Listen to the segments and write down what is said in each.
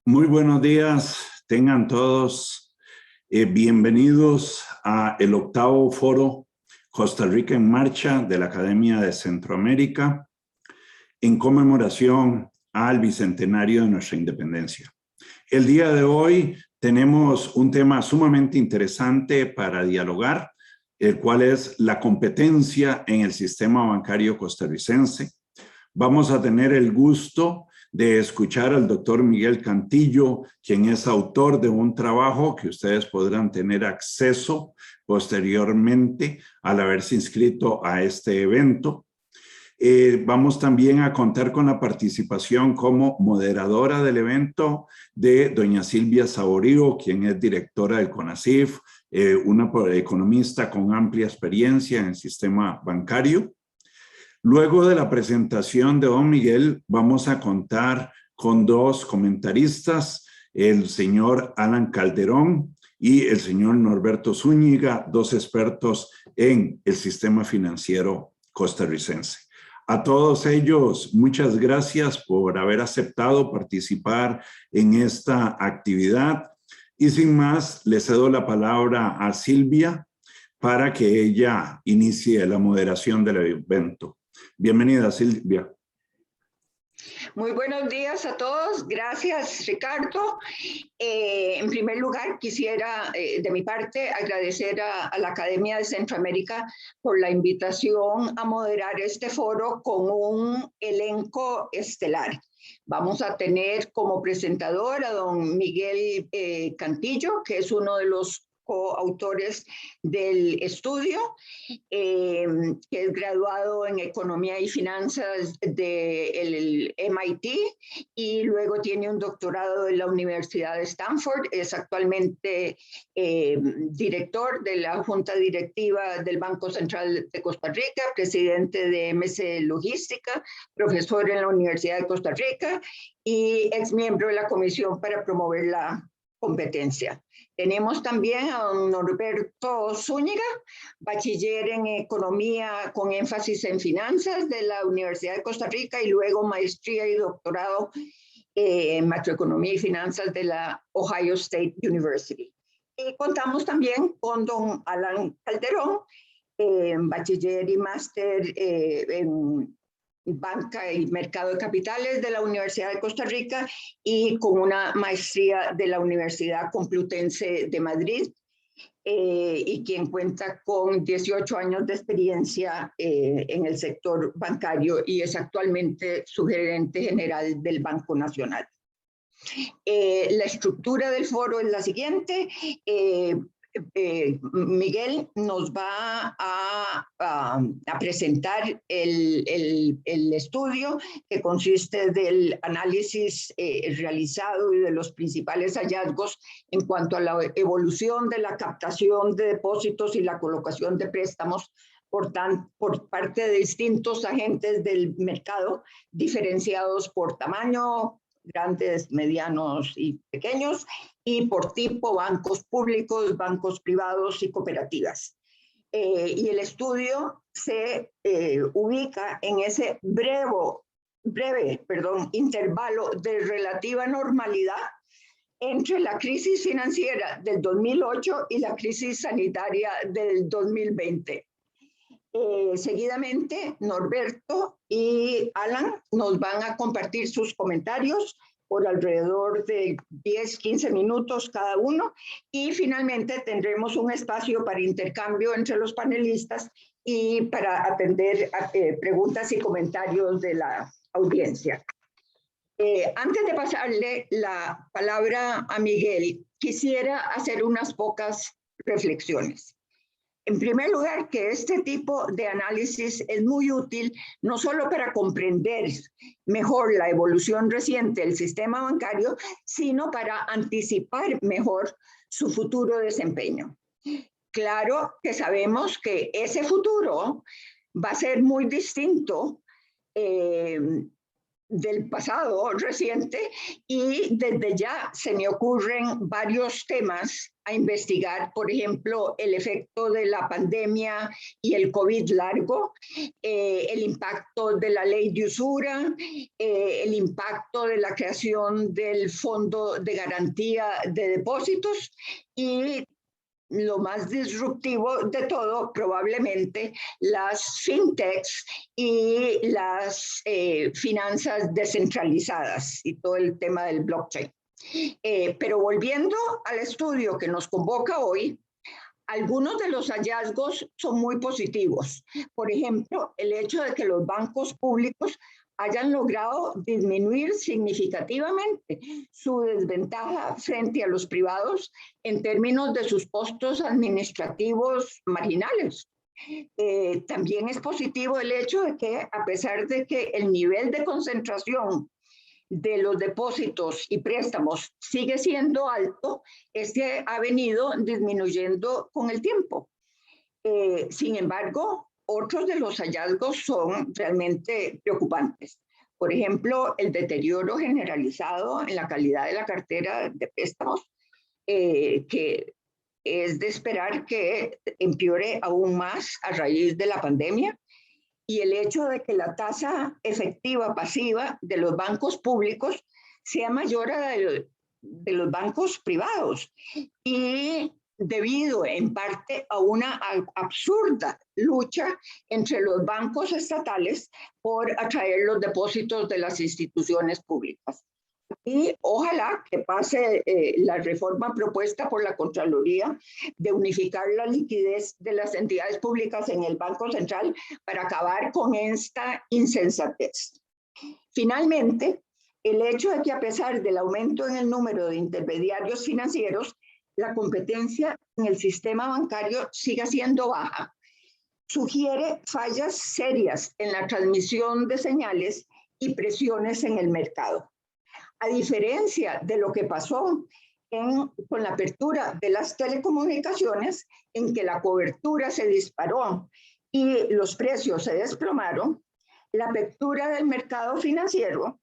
Muy buenos días, tengan todos bienvenidos a el octavo foro Costa Rica en Marcha de la Academia de Centroamérica en conmemoración al bicentenario de nuestra independencia. El día de hoy tenemos un tema sumamente interesante para dialogar, el cual es la competencia en el sistema bancario costarricense. Vamos a tener el gusto de escuchar al doctor Miguel Cantillo, quien es autor de un trabajo que ustedes podrán tener acceso posteriormente al haberse inscrito a este evento. Vamos también a contar con la participación como moderadora del evento de doña Silvia Saborío, quien es directora del CONACYF, una economista con amplia experiencia en el sistema bancario. Luego de la presentación de don Miguel, vamos a contar con dos comentaristas, el señor Alan Calderón y el señor Norberto Zúñiga, dos expertos en el sistema financiero costarricense. A todos ellos, muchas gracias por haber aceptado participar en esta actividad. Y sin más, le cedo la palabra a Silvia para que ella inicie la moderación del evento. Bienvenida, Silvia. Muy buenos días a todos. Gracias, Ricardo. En primer lugar, quisiera de mi parte agradecer a la Academia de Centroamérica por la invitación a moderar este foro con un elenco estelar. Vamos a tener como presentador a don Miguel Cantillo, que es uno de los coautores del estudio, que es graduado en Economía y Finanzas del MIT y luego tiene un doctorado de la Universidad de Stanford. Es actualmente director de la Junta Directiva del Banco Central de Costa Rica, presidente de MC Logística, profesor en la Universidad de Costa Rica y exmiembro de la Comisión para Promover la Competencia. Tenemos también a don Norberto Zúñiga, bachiller en Economía con énfasis en Finanzas de la Universidad de Costa Rica y luego maestría y doctorado en Macroeconomía y Finanzas de la Ohio State University. Y contamos también con don Alan Calderón, bachiller y máster en Banca y Mercado de Capitales de la Universidad de Costa Rica y con una maestría de la Universidad Complutense de Madrid, y quien cuenta con 18 años de experiencia en el sector bancario y es actualmente subgerente general del Banco Nacional. La estructura del foro es la siguiente. Miguel nos va a presentar el estudio que consiste del análisis realizado y de los principales hallazgos en cuanto a la evolución de la captación de depósitos y la colocación de préstamos por parte de distintos agentes del mercado diferenciados por tamaño, grandes, medianos y pequeños, y por tipo bancos públicos, bancos privados y cooperativas. Y el estudio se ubica en ese breve intervalo de relativa normalidad entre la crisis financiera del 2008 y la crisis sanitaria del 2020. Seguidamente, Norberto y Alan nos van a compartir sus comentarios por alrededor de 10-15 minutos cada uno y finalmente tendremos un espacio para intercambio entre los panelistas y para atender preguntas y comentarios de la audiencia. Antes de pasarle la palabra a Miguel, quisiera hacer unas pocas reflexiones. En primer lugar, que este tipo de análisis es muy útil no solo para comprender mejor la evolución reciente del sistema bancario, sino para anticipar mejor su futuro desempeño. Claro que sabemos que ese futuro va a ser muy distinto del pasado reciente y desde ya se me ocurren varios temas a investigar, por ejemplo, el efecto de la pandemia y el COVID largo, el impacto de la ley de usura, el impacto de la creación del Fondo de Garantía de Depósitos y lo más disruptivo de todo, probablemente las fintechs y las finanzas descentralizadas y todo el tema del blockchain. Pero volviendo al estudio que nos convoca hoy, algunos de los hallazgos son muy positivos. Por ejemplo, el hecho de que los bancos públicos hayan logrado disminuir significativamente su desventaja frente a los privados en términos de sus costos administrativos marginales. También es positivo el hecho de que, a pesar de que el nivel de concentración de los depósitos y préstamos sigue siendo alto, este ha venido disminuyendo con el tiempo. Sin embargo, otros de los hallazgos son realmente preocupantes. Por ejemplo, el deterioro generalizado en la calidad de la cartera de préstamos, que es de esperar que empeore aún más a raíz de la pandemia, y el hecho de que la tasa efectiva pasiva de los bancos públicos sea mayor a la de los bancos privados. Y debido en parte a una absurda lucha entre los bancos estatales por atraer los depósitos de las instituciones públicas. Y ojalá que pase la reforma propuesta por la Contraloría de unificar la liquidez de las entidades públicas en el Banco Central para acabar con esta insensatez. Finalmente, el hecho de que, a pesar del aumento en el número de intermediarios financieros, la competencia en el sistema bancario siga siendo baja, sugiere fallas serias en la transmisión de señales y presiones en el mercado. A diferencia de lo que pasó con la apertura de las telecomunicaciones, en que la cobertura se disparó y los precios se desplomaron, la apertura del mercado financiero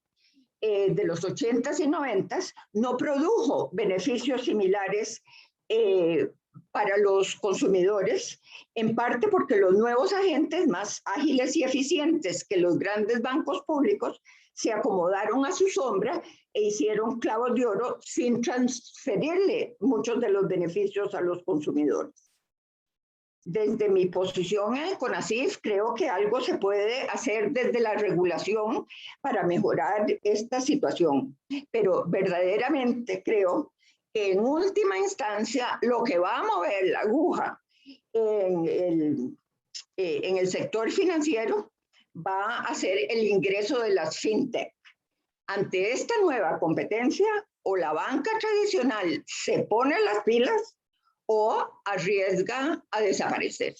de los 80s y 90s no produjo beneficios similares para los consumidores, en parte porque los nuevos agentes más ágiles y eficientes que los grandes bancos públicos se acomodaron a su sombra e hicieron clavos de oro sin transferirle muchos de los beneficios a los consumidores. Desde mi posición en el CONACYT, creo que algo se puede hacer desde la regulación para mejorar esta situación, pero verdaderamente creo que en última instancia lo que va a mover la aguja en el sector financiero va a ser el ingreso de las fintech. Ante esta nueva competencia, o la banca tradicional se pone las pilas o arriesga a desaparecer.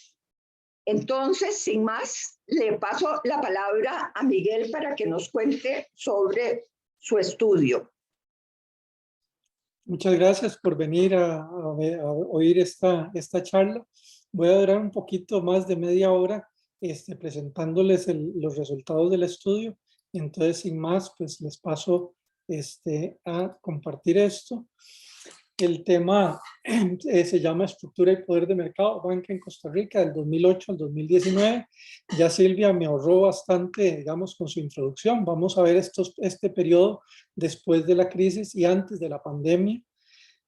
Entonces, sin más, le paso la palabra a Miguel para que nos cuente sobre su estudio. Muchas gracias por venir a oír esta charla. Voy a durar un poquito más de media hora presentándoles los resultados del estudio. Entonces, sin más, pues les paso a compartir esto. El tema se llama Estructura y Poder de Mercado, Banca en Costa Rica, del 2008 al 2019. Ya Silvia me ahorró bastante, digamos, con su introducción. Vamos a ver este periodo después de la crisis y antes de la pandemia.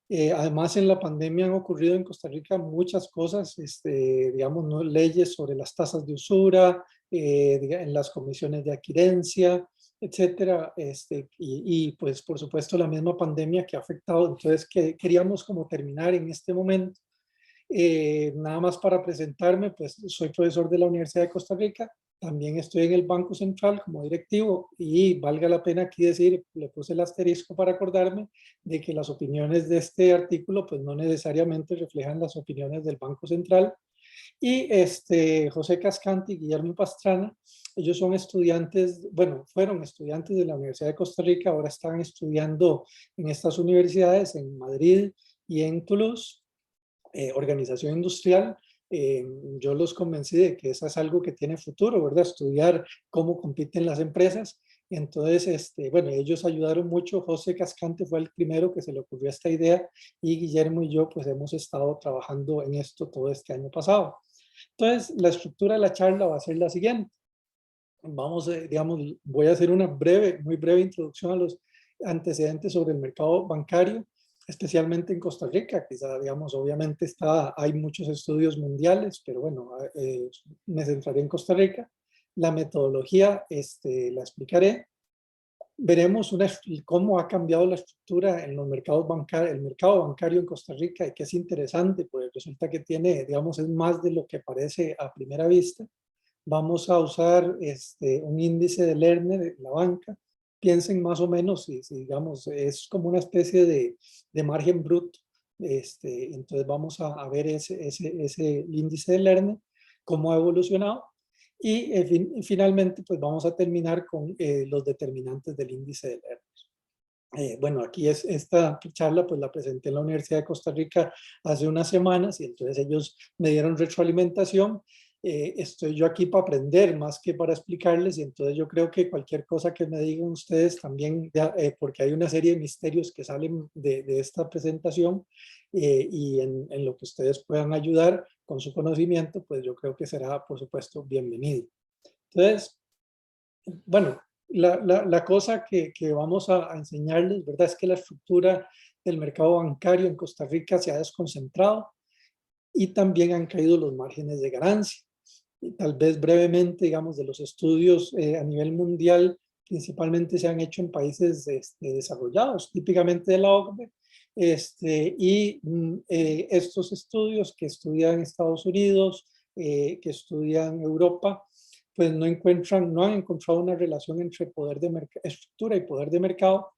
Además, en la pandemia han ocurrido en Costa Rica muchas cosas, digamos, ¿no? Leyes sobre las tasas de usura, en las comisiones de adquirencia, etcétera, y pues por supuesto la misma pandemia que ha afectado. Entonces queríamos como terminar en este momento. Nada más para presentarme, pues soy profesor de la Universidad de Costa Rica, también estoy en el Banco Central como directivo y valga la pena aquí decir, le puse el asterisco para acordarme de que las opiniones de este artículo pues no necesariamente reflejan las opiniones del Banco Central. Y José Cascanti y Guillermo Pastrana, ellos son estudiantes, bueno, fueron estudiantes de la Universidad de Costa Rica, ahora están estudiando en estas universidades, en Madrid y en Toulouse, organización industrial. Yo los convencí de que eso es algo que tiene futuro, ¿verdad? Estudiar cómo compiten las empresas. Y entonces, bueno, ellos ayudaron mucho. José Cascante fue el primero que se le ocurrió esta idea y Guillermo y yo pues hemos estado trabajando en esto todo este año pasado. Entonces, la estructura de la charla va a ser la siguiente. Vamos, digamos, voy a hacer una breve, muy breve introducción a los antecedentes sobre el mercado bancario, especialmente en Costa Rica. Quizá, digamos, obviamente hay muchos estudios mundiales, pero bueno, me centraré en Costa Rica. La metodología la explicaré. Veremos cómo ha cambiado la estructura en los mercados bancarios, el mercado bancario en Costa Rica, y que es interesante, pues resulta que tiene, digamos, es más de lo que parece a primera vista. Vamos a usar un índice de Lerner de la banca. Piensen más o menos, si digamos, es como una especie de margen bruto. Entonces vamos a ver ese índice de Lerner, cómo ha evolucionado. Y finalmente, pues vamos a terminar con los determinantes del índice de Lerner. Bueno, aquí esta charla, pues la presenté en la Universidad de Costa Rica hace unas semanas y entonces ellos me dieron retroalimentación. Estoy yo aquí para aprender más que para explicarles y entonces yo creo que cualquier cosa que me digan ustedes también, porque hay una serie de misterios que salen de esta presentación y en lo que ustedes puedan ayudar con su conocimiento, pues yo creo que será, por supuesto, bienvenido. Entonces, bueno, la cosa que vamos a enseñarles, ¿verdad? Es que la estructura del mercado bancario en Costa Rica se ha desconcentrado y también han caído los márgenes de ganancia. Y tal vez brevemente, digamos, de los estudios a nivel mundial, principalmente se han hecho en países desarrollados, típicamente de la OCDE, estos estudios que estudian Estados Unidos, que estudian Europa, pues no han encontrado una relación entre estructura y poder de mercado.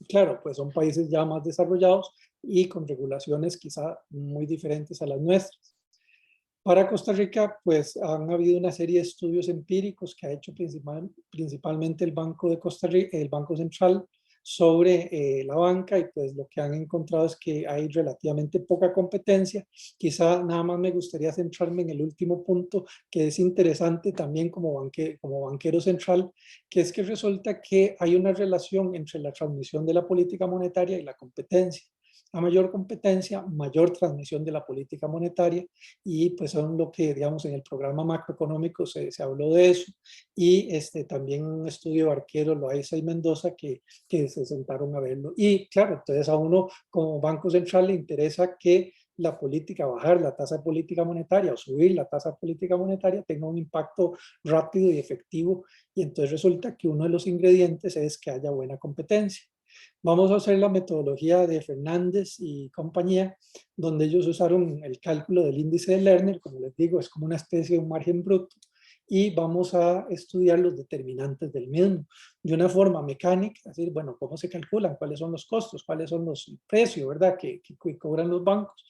Claro, pues son países ya más desarrollados y con regulaciones quizá muy diferentes a las nuestras. Para Costa Rica, pues han habido una serie de estudios empíricos que ha hecho principalmente el Banco de Costa Rica, el Banco Central, sobre la banca y pues lo que han encontrado es que hay relativamente poca competencia. Quizá nada más me gustaría centrarme en el último punto que es interesante también como banquero central, que es que resulta que hay una relación entre la transmisión de la política monetaria y la competencia. A mayor competencia, mayor transmisión de la política monetaria y pues son lo que, digamos, en el programa macroeconómico se habló de eso y también un estudio de Arquero, Loaiza y Mendoza que se sentaron a verlo. Y claro, entonces a uno como Banco Central le interesa que la política, bajar la tasa de política monetaria o subir la tasa de política monetaria tenga un impacto rápido y efectivo y entonces resulta que uno de los ingredientes es que haya buena competencia. Vamos a hacer la metodología de Fernández y compañía, donde ellos usaron el cálculo del índice de Lerner, como les digo, es como una especie de un margen bruto, y vamos a estudiar los determinantes del mismo de una forma mecánica, es decir, bueno, cómo se calculan, cuáles son los costos, cuáles son los precios, ¿verdad?, que cobran los bancos,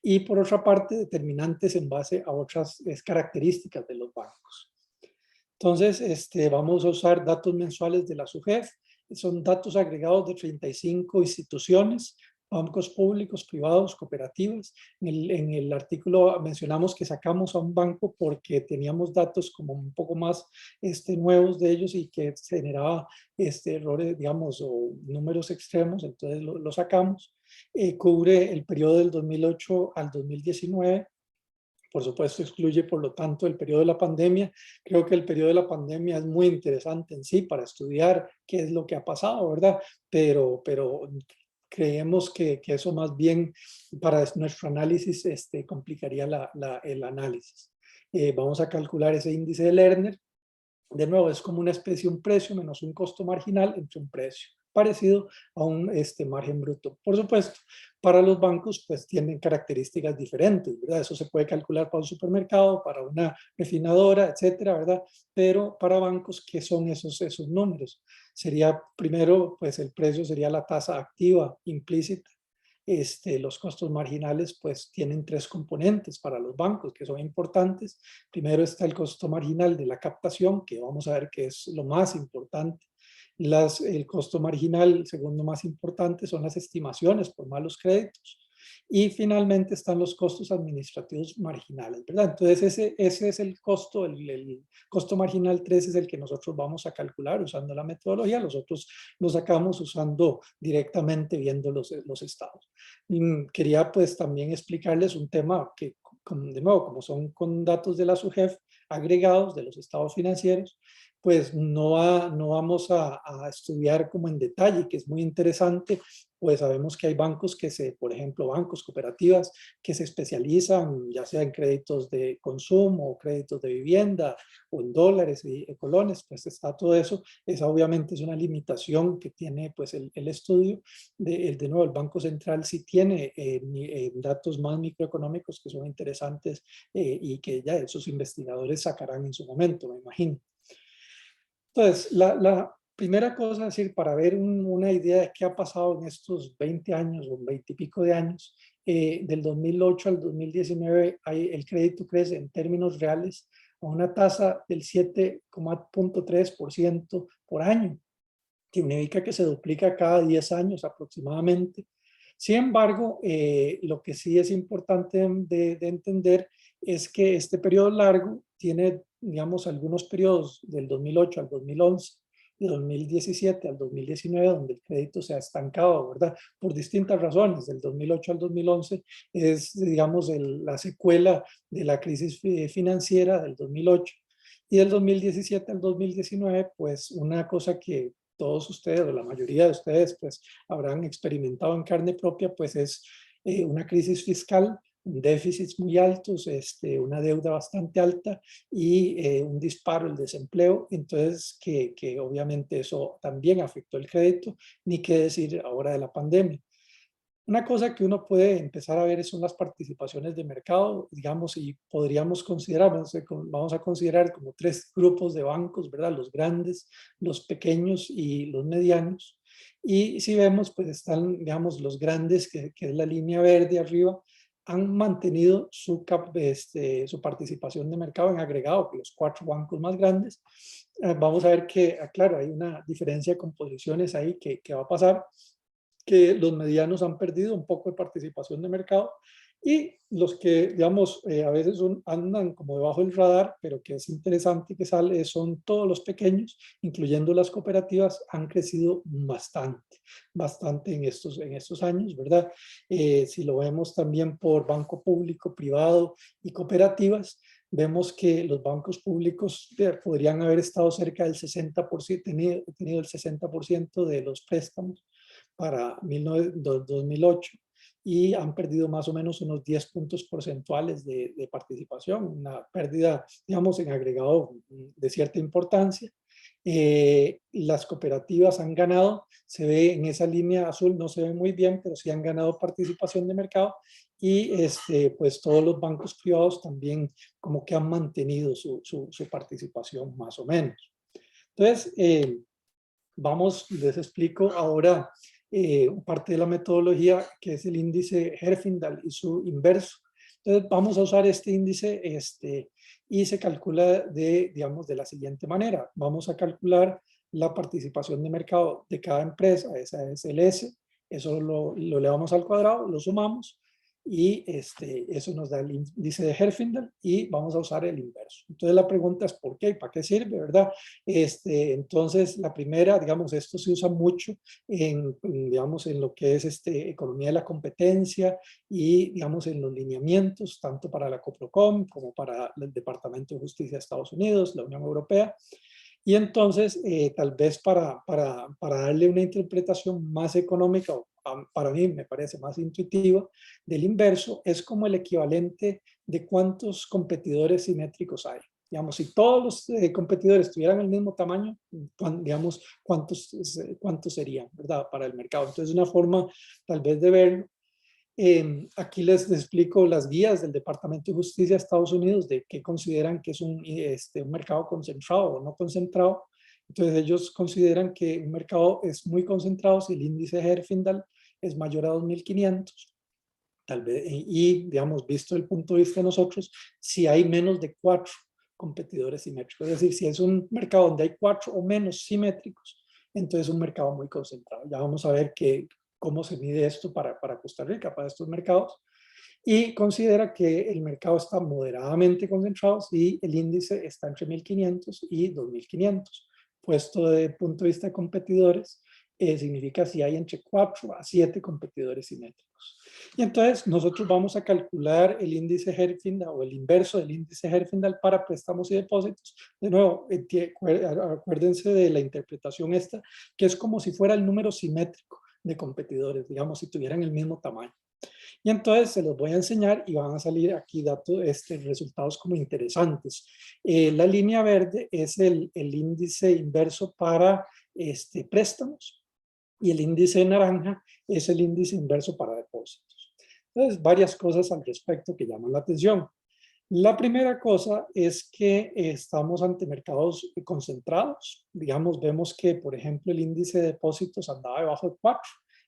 y por otra parte, determinantes en base a otras características de los bancos. Entonces, vamos a usar datos mensuales de la SUGEF, son datos agregados de 35 instituciones, bancos públicos, privados, cooperativas. En el artículo mencionamos que sacamos a un banco porque teníamos datos como un poco más nuevos de ellos y que generaba errores, digamos, o números extremos, entonces lo sacamos. Cubre el periodo del 2008 al 2019. Por supuesto, excluye, por lo tanto, el periodo de la pandemia. Creo que el periodo de la pandemia es muy interesante en sí para estudiar qué es lo que ha pasado, ¿verdad? Pero creemos que eso más bien para nuestro análisis complicaría el análisis. Vamos a calcular ese índice de Lerner. De nuevo, es como una especie, un precio menos un costo marginal entre un precio, parecido a un margen bruto. Por supuesto, para los bancos pues tienen características diferentes, ¿verdad? Eso se puede calcular para un supermercado, para una refinadora, etcétera, ¿verdad? Pero para bancos, ¿qué son esos números? Sería primero, pues el precio sería la tasa activa implícita. Los costos marginales pues tienen tres componentes para los bancos que son importantes. Primero está el costo marginal de la captación, que vamos a ver que es lo más importante. El costo marginal, el segundo más importante, son las estimaciones por malos créditos. Y finalmente están los costos administrativos marginales, ¿verdad? Entonces ese es el costo, el costo marginal 3 es el que nosotros vamos a calcular usando la metodología, los otros los sacamos usando directamente viendo los estados. Quería pues también explicarles un tema que, de nuevo, como son con datos de la SUGEF agregados de los estados financieros, pues no vamos a estudiar como en detalle, que es muy interesante, pues sabemos que hay bancos por ejemplo, bancos, cooperativas, que se especializan ya sea en créditos de consumo o créditos de vivienda o en dólares y colones, pues está todo eso. Esa obviamente es una limitación que tiene pues el estudio. De nuevo, el Banco Central sí tiene datos más microeconómicos que son interesantes y que ya esos investigadores sacarán en su momento, me imagino. Entonces, la primera cosa, es decir, para ver una idea de qué ha pasado en estos 20 años o 20 y pico de años, del 2008 al 2019, el crédito crece en términos reales a una tasa del 7,3% por año, que significa que se duplica cada 10 años aproximadamente. Sin embargo, lo que sí es importante de entender es que este periodo largo tiene, digamos, algunos periodos del 2008 al 2011 y 2017 al 2019 donde el crédito se ha estancado, ¿verdad? Por distintas razones. Del 2008 al 2011 es, digamos, la secuela de la crisis financiera del 2008. Y del 2017 al 2019, pues una cosa que todos ustedes o la mayoría de ustedes pues habrán experimentado en carne propia, pues es una crisis fiscal, déficits muy altos, una deuda bastante alta y un disparo el desempleo. Entonces que obviamente eso también afectó el crédito, ni qué decir ahora de la pandemia. Una cosa que uno puede empezar a ver son las participaciones de mercado, digamos, y podríamos considerar, vamos a considerar como 3 grupos de bancos, ¿verdad? Los grandes, los pequeños y los medianos. Y si vemos, pues están, digamos, los grandes, que es la línea verde arriba, han mantenido su participación de mercado en agregado, que los 4 bancos más grandes. Vamos a ver que, claro, hay una diferencia de composiciones ahí que va a pasar, que los medianos han perdido un poco de participación de mercado y los que, digamos, a veces andan como debajo del radar, pero que es interesante que sale, son todos los pequeños, incluyendo las cooperativas, han crecido bastante en estos años, ¿verdad? Si lo vemos también por banco público, privado y cooperativas, vemos que los bancos públicos podrían haber estado cerca del 60%, tenido el 60% de los préstamos para 2008 y han perdido más o menos unos 10 puntos porcentuales de participación, una pérdida, digamos, en agregado de cierta importancia. Las cooperativas han ganado, se ve en esa línea azul, no se ve muy bien, pero sí han ganado participación de mercado y pues todos los bancos privados también como que han mantenido su participación más o menos. Entonces, les explico ahora parte de la metodología que es el índice Herfindahl y su inverso. Entonces vamos a usar este índice y se calcula digamos, de la siguiente manera. Vamos a calcular la participación de mercado de cada empresa, esa es el S, eso lo elevamos al cuadrado, lo sumamos y eso nos da el índice de Herfindahl y vamos a usar el inverso. Entonces la pregunta es ¿por qué? ¿Para qué sirve? ¿Verdad? Entonces la primera, digamos, esto se usa mucho digamos, en lo que es economía de la competencia y, digamos, en los lineamientos, tanto para la COPROCOM como para el Departamento de Justicia de Estados Unidos, la Unión Europea. Y entonces, tal vez para darle una interpretación más económica, para mí me parece más intuitiva, del inverso, es como el equivalente de cuántos competidores simétricos hay. Digamos, si todos los competidores tuvieran el mismo tamaño, digamos, ¿cuántos serían, verdad, para el mercado? Entonces, una forma tal vez de verlo. Aquí les explico las guías del Departamento de Justicia de Estados Unidos de qué consideran que es un mercado concentrado o no concentrado. Entonces ellos consideran que un mercado es muy concentrado si el índice Herfindahl es mayor a 2.500. Tal vez, y digamos, visto el punto de vista de nosotros, si hay menos de 4 competidores simétricos. Es decir, si es un mercado donde hay 4 o menos simétricos, entonces es un mercado muy concentrado. Ya vamos a ver cómo se mide esto para Costa Rica, para estos mercados, y considera que el mercado está moderadamente concentrado y el índice está entre 1.500 y 2.500. Puesto desde el punto de vista de competidores, significa si hay entre 4 a 7 competidores simétricos. Y entonces nosotros vamos a calcular el índice Herfindahl o el inverso del índice Herfindahl para préstamos y depósitos. De nuevo, acuérdense de la interpretación esta, que es como si fuera el número simétrico de competidores, digamos, si tuvieran el mismo tamaño. Y entonces se los voy a enseñar y van a salir aquí datos, resultados como interesantes. La línea verde es el índice inverso para préstamos y el índice naranja es el índice inverso para depósitos. Entonces, varias cosas al respecto que llaman la atención. La primera cosa es que estamos ante mercados concentrados. Digamos, vemos que, por ejemplo, el índice de depósitos andaba debajo de 4.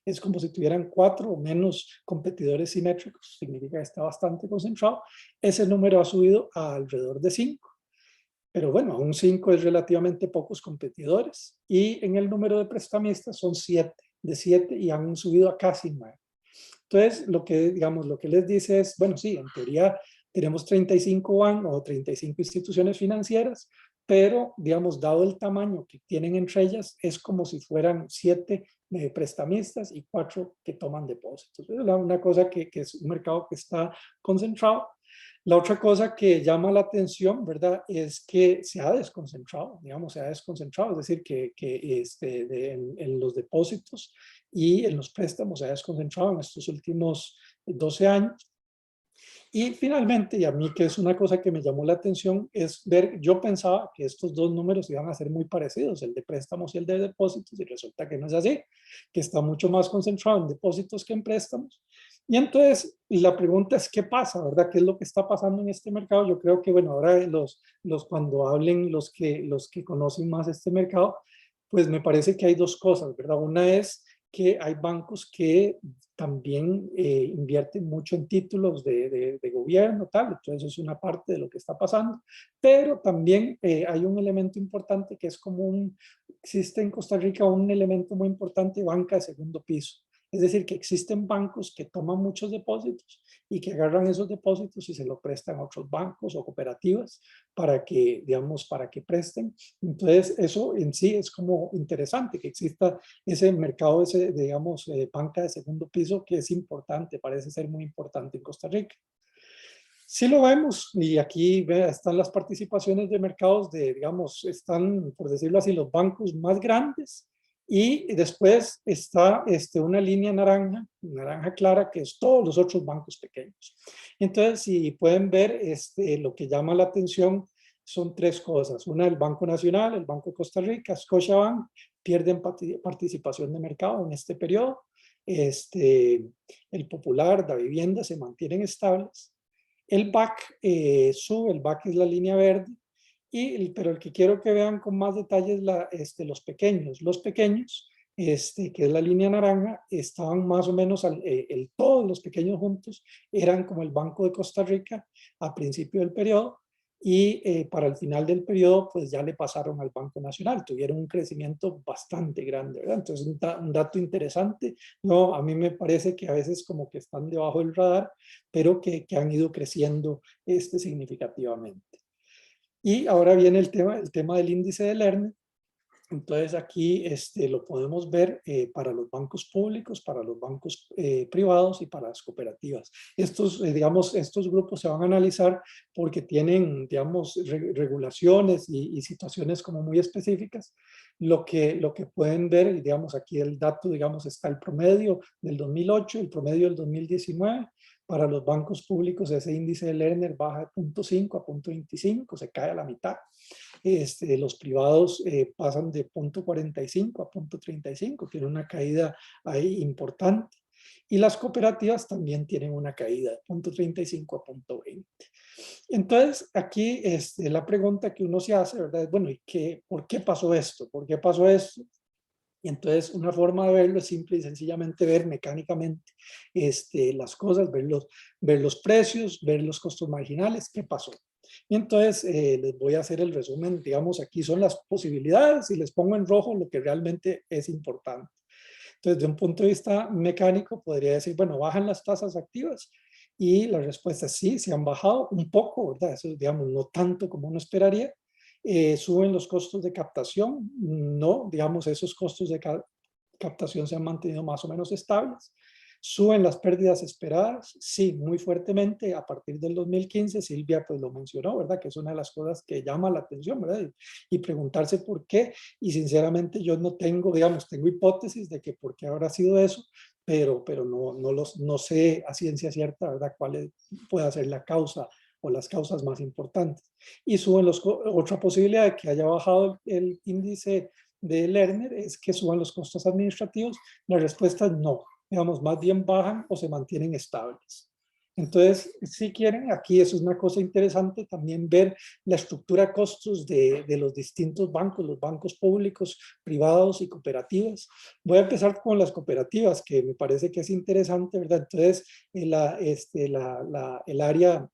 Es como si tuvieran 4 o menos competidores simétricos, significa que está bastante concentrado. Ese número ha subido a alrededor de 5, pero bueno, aún 5 es relativamente pocos competidores. Y en el número de prestamistas son 7, de 7 y han subido a casi 9. Entonces, lo que les dice es, bueno, sí, en teoría tenemos 35 bancos o 35 instituciones financieras, pero, digamos, dado el tamaño que tienen entre ellas, es como si fueran 7 prestamistas y 4 que toman depósitos. Es una cosa que es un mercado que está concentrado. La otra cosa que llama la atención, ¿verdad?, es que se ha desconcentrado, digamos, se ha desconcentrado, es decir, que en los depósitos y en los préstamos se ha desconcentrado en estos últimos 12 años. Y finalmente, y a mí que es una cosa que me llamó la atención, es ver, yo pensaba que estos dos números iban a ser muy parecidos, el de préstamos y el de depósitos, y resulta que no es así, que está mucho más concentrado en depósitos que en préstamos. Y entonces, la pregunta es, ¿qué pasa, verdad? ¿Qué es lo que está pasando en este mercado? Yo creo que, bueno, ahora cuando hablen los que conocen más este mercado, pues me parece que hay dos cosas, ¿verdad? Una es que hay bancos que también invierten mucho en títulos de gobierno, tal, entonces eso es una parte de lo que está pasando, pero también hay un elemento importante que es existe en Costa Rica un elemento muy importante, banca de segundo piso. Es decir, que existen bancos que toman muchos depósitos y que agarran esos depósitos y se los prestan a otros bancos o cooperativas para que, digamos, para que presten. Entonces, eso en sí es como interesante que exista ese mercado, digamos, banca de segundo piso que es importante, parece ser muy importante en Costa Rica. Si lo vemos, y aquí están las participaciones de mercados digamos, están, por decirlo así, los bancos más grandes, y después está una línea naranja clara, que es todos los otros bancos pequeños. Entonces, si pueden ver, lo que llama la atención son tres cosas. Una, el Banco Nacional, el Banco de Costa Rica, Scotiabank, pierden participación de mercado en este periodo. El Popular, la Vivienda se mantienen estables. El BAC sube, el BAC es la línea verde, pero el que quiero que vean con más detalle es los pequeños. Los pequeños, que es la línea naranja, estaban más o menos, todos los pequeños juntos eran como el Banco de Costa Rica a principio del periodo, y para el final del periodo pues ya le pasaron al Banco Nacional, tuvieron un crecimiento bastante grande, ¿verdad? Entonces un dato interesante. No, a mí me parece que a veces como que están debajo del radar, pero que han ido creciendo significativamente. Y ahora viene el tema del índice de Lerner. Entonces aquí lo podemos ver para los bancos públicos, para los bancos privados y para las cooperativas. Estos grupos se van a analizar porque tienen, digamos, regulaciones y situaciones como muy específicas. Lo que pueden ver, digamos, aquí el dato, digamos, está el promedio del 2008, el promedio del 2019. Para los bancos públicos ese índice de Lerner baja de 0.5 a 0.25, se cae a la mitad. Los privados pasan de 0.45 a 0.35, tiene una caída ahí importante. Y las cooperativas también tienen una caída de 0.35 a 0.20. Entonces, aquí la pregunta que uno se hace, ¿verdad? Es, bueno, ¿por qué pasó esto? ¿Por qué pasó esto? Y entonces una forma de verlo es simple y sencillamente ver mecánicamente las cosas, ver los precios, ver los costos marginales, qué pasó. Y entonces les voy a hacer el resumen, digamos, aquí son las posibilidades y les pongo en rojo lo que realmente es importante. Entonces, de un punto de vista mecánico, podría decir, bueno, bajan las tasas activas. Y la respuesta es sí, se han bajado un poco, ¿verdad? Eso, digamos, no tanto como uno esperaría. Suben los costos de captación, no, digamos, esos costos de captación se han mantenido más o menos estables. Suben las pérdidas esperadas, sí, muy fuertemente a partir del 2015. Silvia pues lo mencionó, ¿verdad? Que es una de las cosas que llama la atención, ¿verdad? Y preguntarse por qué. Y sinceramente yo no tengo, digamos, tengo hipótesis de que por qué habrá sido eso, pero no sé a ciencia cierta, ¿verdad? ¿Cuál puede ser la causa o las causas más importantes? Y suben otra posibilidad de que haya bajado el índice de Lerner es que suban los costos administrativos. La respuesta es no, digamos, más bien bajan o se mantienen estables. Entonces, si quieren, aquí eso es una cosa interesante, también ver la estructura de costos de los distintos bancos, los bancos públicos, privados y cooperativas. Voy a empezar con las cooperativas, que me parece que es interesante, ¿verdad? Entonces, el área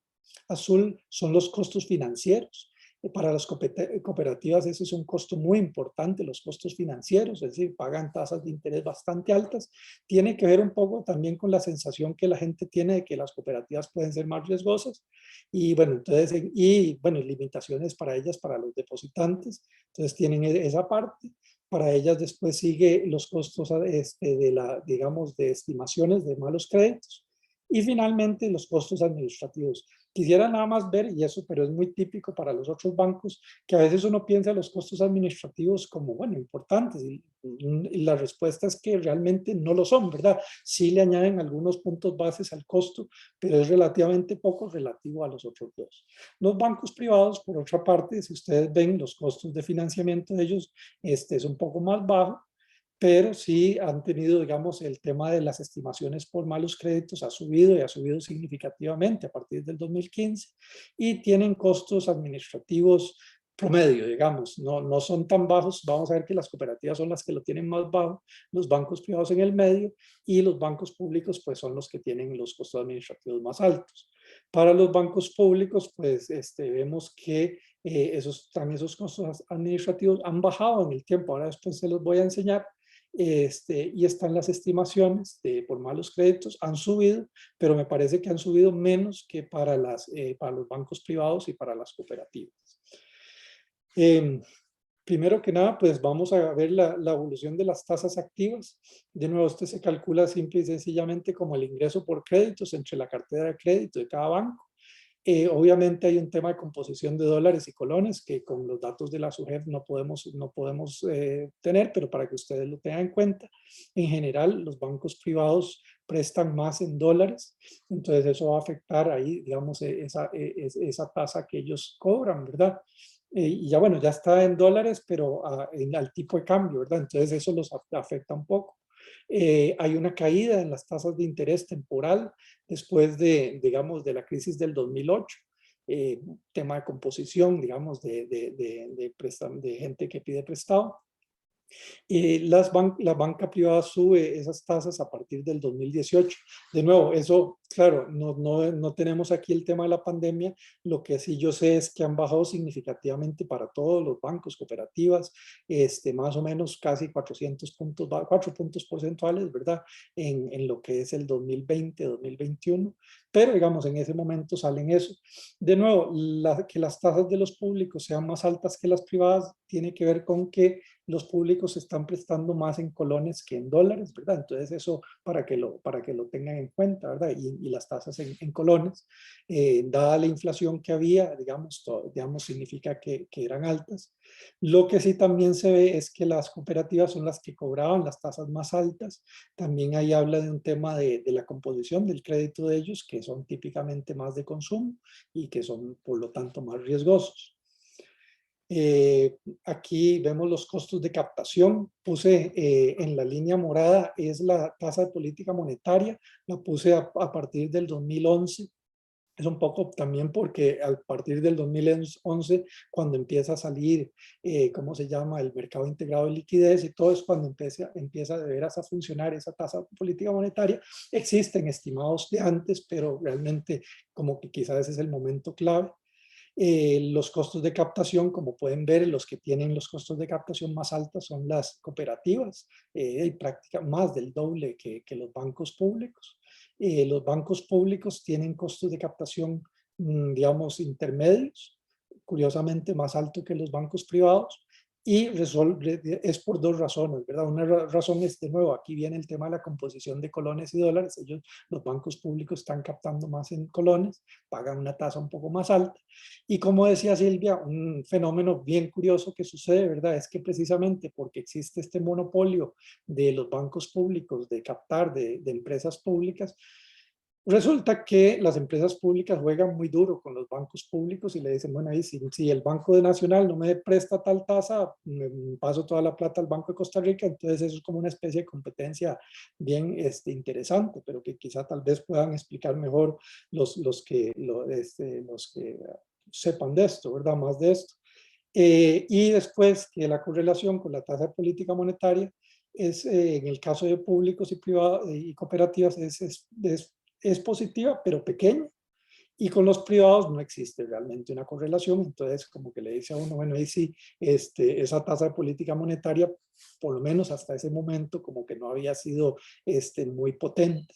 azul son los costos financieros. Para las cooperativas ese es un costo muy importante, los costos financieros, es decir, pagan tasas de interés bastante altas. Tiene que ver un poco también con la sensación que la gente tiene de que las cooperativas pueden ser más riesgosas y bueno, entonces, limitaciones para ellas, para los depositantes. Entonces tienen esa parte. Para ellas después sigue los costos digamos, de estimaciones de malos créditos. Y finalmente los costos administrativos. Quisiera nada más ver, y eso, pero es muy típico para los otros bancos, que a veces uno piensa los costos administrativos como, bueno, importantes, y la respuesta es que realmente no lo son, ¿verdad? Sí le añaden algunos puntos bases al costo, pero es relativamente poco relativo a los otros dos. Los bancos privados, por otra parte, si ustedes ven los costos de financiamiento de ellos, es un poco más bajo, pero sí han tenido, digamos, el tema de las estimaciones por malos créditos ha subido y ha subido significativamente a partir del 2015 y tienen costos administrativos promedio, digamos, no son tan bajos. Vamos a ver que las cooperativas son las que lo tienen más bajo, los bancos privados en el medio y los bancos públicos pues son los que tienen los costos administrativos más altos. Para los bancos públicos pues vemos que esos costos administrativos han bajado en el tiempo. Ahora después se los voy a enseñar. Y están las estimaciones por malos créditos, han subido, pero me parece que han subido menos que para los bancos privados y para las cooperativas. Primero que nada, pues vamos a ver la evolución de las tasas activas. De nuevo, esto se calcula simple y sencillamente como el ingreso por créditos entre la cartera de crédito de cada banco. Obviamente hay un tema de composición de dólares y colones que con los datos de la SUGEF no podemos tener, pero para que ustedes lo tengan en cuenta, en general los bancos privados prestan más en dólares, entonces eso va a afectar ahí, digamos, esa tasa que ellos cobran, ¿verdad? Y ya bueno, ya está en dólares, pero al tipo de cambio, ¿verdad? Entonces eso los afecta un poco. Hay una caída en las tasas de interés temporal después digamos, de la crisis del 2008. Tema de composición, digamos, de gente que pide prestado. La banca privada sube esas tasas a partir del 2018. De nuevo, eso, claro, no tenemos aquí el tema de la pandemia. Lo que sí yo sé es que han bajado significativamente para todos los bancos, cooperativas, más o menos casi 4 puntos porcentuales, ¿verdad? En lo que es el 2020, 2021. Pero, digamos, en ese momento salen eso. De nuevo, que las tasas de los públicos sean más altas que las privadas tiene que ver con que los públicos se están prestando más en colones que en dólares, ¿verdad? Entonces eso para que lo tengan en cuenta, ¿verdad? Y las tasas en colones, dada la inflación que había, digamos, significa que eran altas. Lo que sí también se ve es que las cooperativas son las que cobraban las tasas más altas. También ahí habla de un tema de la composición del crédito de ellos, que son típicamente más de consumo y que son, por lo tanto, más riesgosos. Aquí vemos los costos de captación. Puse en la línea morada es la tasa de política monetaria. La puse a partir del 2011. Es un poco también porque a partir del 2011, cuando empieza a salir, ¿cómo se llama? El mercado integrado de liquidez y todo es cuando empieza de veras a funcionar esa tasa de política monetaria. Existen estimados de antes, pero realmente como que quizás ese es el momento clave. Los costos de captación, como pueden ver, los que tienen los costos de captación más altos son las cooperativas, y prácticamente más del doble que los bancos públicos. Los bancos públicos tienen costos de captación, digamos, intermedios, curiosamente más alto que los bancos privados, y es por dos razones, ¿verdad? Una razón es, de nuevo, aquí viene el tema de la composición de colones y dólares. Los bancos públicos están captando más en colones, pagan una tasa un poco más alta. Y como decía Silvia, un fenómeno bien curioso que sucede, ¿verdad? Es que precisamente porque existe este monopolio de los bancos públicos de captar de empresas públicas, resulta que las empresas públicas juegan muy duro con los bancos públicos y le dicen, bueno, ahí si el Banco Nacional no me presta tal tasa, me paso toda la plata al Banco de Costa Rica. Entonces eso es como una especie de competencia bien interesante, pero que quizá tal vez puedan explicar mejor los que sepan de esto, ¿verdad? Más de esto. Y después que la correlación con la tasa de política monetaria es, en el caso de públicos y privados y cooperativas, es positiva, pero pequeña, y con los privados no existe realmente una correlación. Entonces como que le dice a uno, bueno, ahí sí, esa tasa de política monetaria, por lo menos hasta ese momento, como que no había sido muy potente,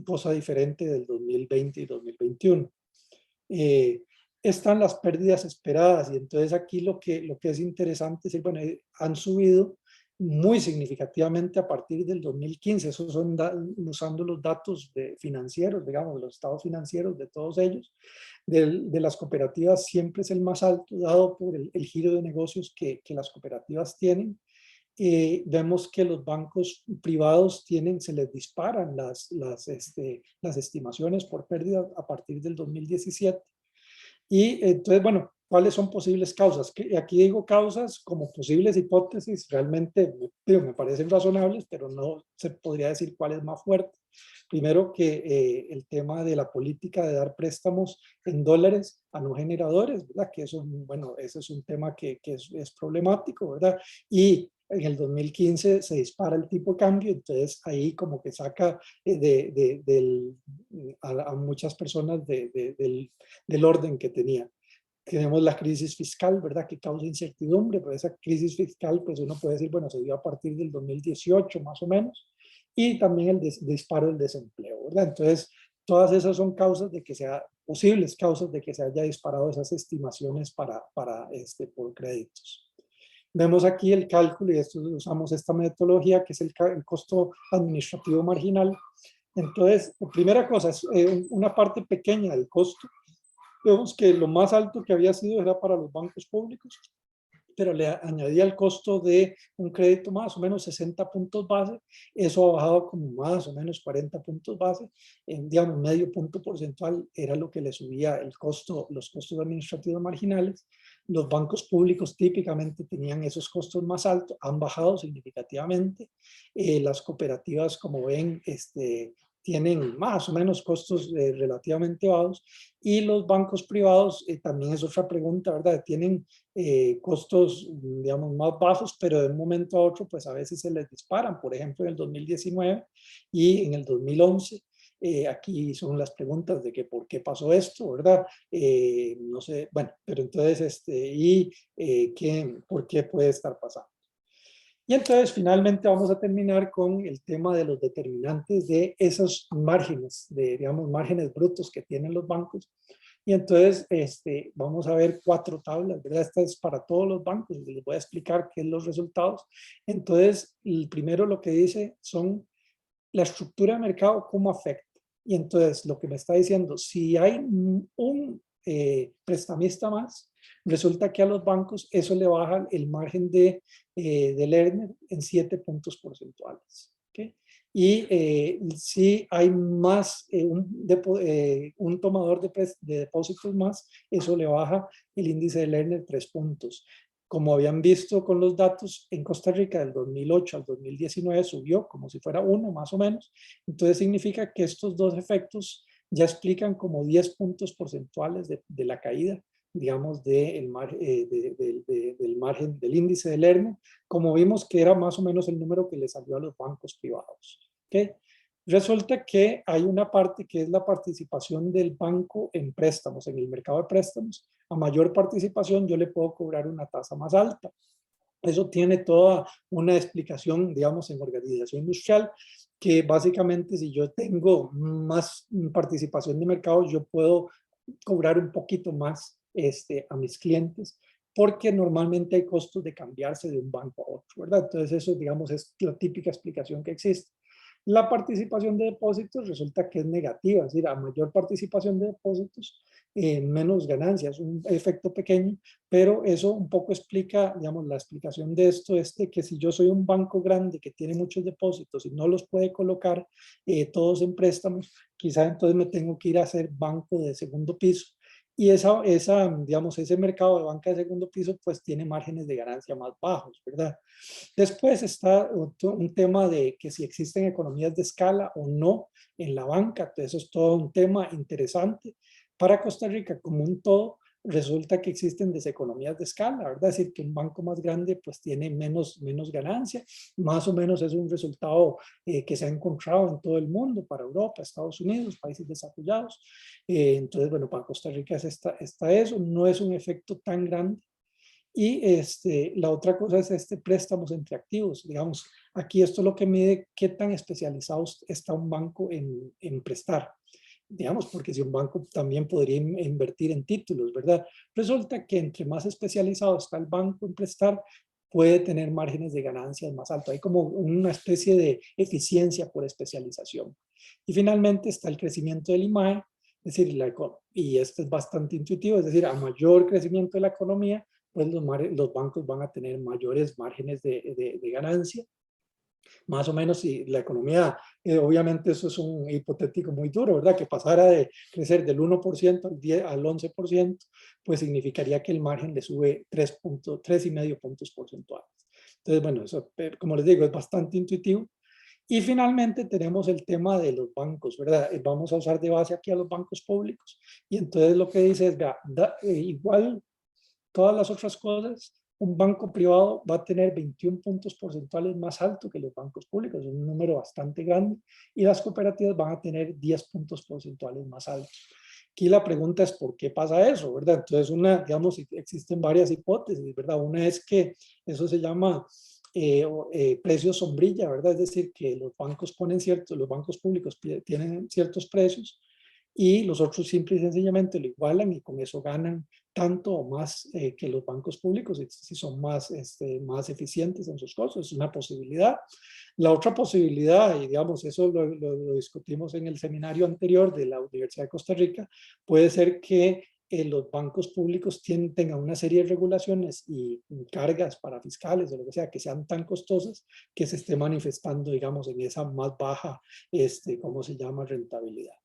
cosa diferente del 2020 y 2021. Están las pérdidas esperadas, y entonces aquí lo que es interesante es, bueno, han subido muy significativamente a partir del 2015. Esos son usando los datos financieros, digamos, los estados financieros de todos ellos. De las cooperativas siempre es el más alto, dado por el giro de negocios que las cooperativas tienen. Vemos que los bancos privados se les disparan las estimaciones por pérdida a partir del 2017. Y entonces, bueno, ¿cuáles son posibles causas? Aquí digo causas como posibles hipótesis, realmente me parecen razonables, pero no se podría decir cuál es más fuerte. Primero, que el tema de la política de dar préstamos en dólares a no generadores, ¿verdad? Que eso, bueno, ese es un tema que es problemático, ¿verdad? Y en el 2015 se dispara el tipo de cambio, entonces ahí como que saca a muchas personas del orden que tenía. Tenemos la crisis fiscal, ¿verdad? Que causa incertidumbre, pero esa crisis fiscal, pues uno puede decir, bueno, se dio a partir del 2018 más o menos, y también el disparo del desempleo, ¿verdad? Entonces, todas esas son causas de que posibles causas de que se haya disparado esas estimaciones por créditos. Vemos aquí el cálculo, y usamos esta metodología que es el costo administrativo marginal. Entonces, primera cosa, es una parte pequeña del costo. Vemos que lo más alto que había sido era para los bancos públicos, pero le añadía el costo de un crédito más o menos 60 puntos base. Eso ha bajado como más o menos 40 puntos base, digamos medio punto porcentual era lo que le subía el costo, los costos administrativos marginales. Los bancos públicos típicamente tenían esos costos más altos, han bajado significativamente. Las cooperativas, como ven, tienen más o menos costos relativamente bajos, y los bancos privados, también es otra pregunta, ¿verdad? Tienen costos, digamos, más bajos, pero de un momento a otro, pues a veces se les disparan. Por ejemplo, en el 2019 y en el 2011. Aquí son las preguntas de que por qué pasó esto, ¿verdad? No sé, bueno, pero entonces, ¿por qué puede estar pasando? Y entonces finalmente vamos a terminar con el tema de los determinantes de esos márgenes, digamos, márgenes brutos que tienen los bancos. Y entonces vamos a ver 4 tablas, ¿verdad? Esta es para todos los bancos, y les voy a explicar qué son los resultados. Entonces, el primero lo que dice son la estructura de mercado, cómo afecta. Y entonces lo que me está diciendo, si hay un prestamista más, resulta que a los bancos eso le baja el margen de Lerner en 7 puntos porcentuales. ¿Okay? Y si hay más, un tomador de depósitos más, eso le baja el índice de Lerner 3 puntos. Como habían visto con los datos, en Costa Rica del 2008 al 2019 subió como si fuera 1 más o menos. Entonces significa que estos dos efectos ya explican como 10 puntos porcentuales de la caída, digamos, del margen del índice de Lerner, como vimos que era más o menos el número que le salió a los bancos privados. ¿Okay? Resulta que hay una parte que es la participación del banco en préstamos, en el mercado de préstamos. A mayor participación yo le puedo cobrar una tasa más alta. Eso tiene toda una explicación, digamos, en organización industrial, que básicamente si yo tengo más participación de mercado, yo puedo cobrar un poquito más a mis clientes, porque normalmente hay costos de cambiarse de un banco a otro, ¿verdad? Entonces eso, digamos, es la típica explicación que existe. La participación de depósitos resulta que es negativa, es decir, a mayor participación de depósitos, menos ganancias, un efecto pequeño, pero eso un poco explica, digamos, la explicación de esto es de que si yo soy un banco grande que tiene muchos depósitos y no los puede colocar todos en préstamos, quizá entonces me tengo que ir a hacer banco de segundo piso. Y digamos, ese mercado de banca de segundo piso pues tiene márgenes de ganancia más bajos, ¿verdad? Después está un tema de que si existen economías de escala o no en la banca. Eso es todo un tema interesante. Para Costa Rica, como un todo, resulta que existen deseconomías de escala, ¿verdad? Es decir, que un banco más grande pues tiene menos ganancia. Más o menos es un resultado que se ha encontrado en todo el mundo, para Europa, Estados Unidos, países desarrollados. Entonces, bueno, para Costa Rica está eso. No es un efecto tan grande. Y la otra cosa es préstamos entre activos. Digamos, aquí esto es lo que mide qué tan especializado está un banco en prestar. Digamos, porque si un banco también podría invertir en títulos, ¿verdad? Resulta que entre más especializado está el banco en prestar, puede tener márgenes de ganancias más altos. Hay como una especie de eficiencia por especialización. Y finalmente está el crecimiento del imagen, es decir, y esto es bastante intuitivo, es decir, a mayor crecimiento de la economía, pues los bancos van a tener mayores márgenes de ganancia. Más o menos, si la economía, obviamente eso es un hipotético muy duro, ¿verdad? Que pasara de crecer del 1% al 11%, pues significaría que el margen le sube 3,5 puntos porcentuales. Entonces, bueno, eso, como les digo, es bastante intuitivo. Y finalmente tenemos el tema de los bancos, ¿verdad? Vamos a usar de base aquí a los bancos públicos. Y entonces lo que dice es, igual todas las otras cosas, un banco privado va a tener 21 puntos porcentuales más alto que los bancos públicos, es un número bastante grande, y las cooperativas van a tener 10 puntos porcentuales más altos. Aquí la pregunta es ¿por qué pasa eso? ¿Verdad? Entonces, digamos, existen varias hipótesis, ¿verdad? Una es que eso se llama precio sombrilla, ¿verdad? Es decir, que los bancos los bancos públicos tienen ciertos precios y los otros simple y sencillamente lo igualan y con eso ganan tanto o más que los bancos públicos si son más eficientes en sus costos. Es una posibilidad. La otra posibilidad, y digamos eso lo discutimos en el seminario anterior de la Universidad de Costa Rica, puede ser que los bancos públicos tengan una serie de regulaciones y cargas para fiscales o lo que sea que sean tan costosas que se esté manifestando, digamos, en esa más baja, ¿cómo se llama? Rentabilidad.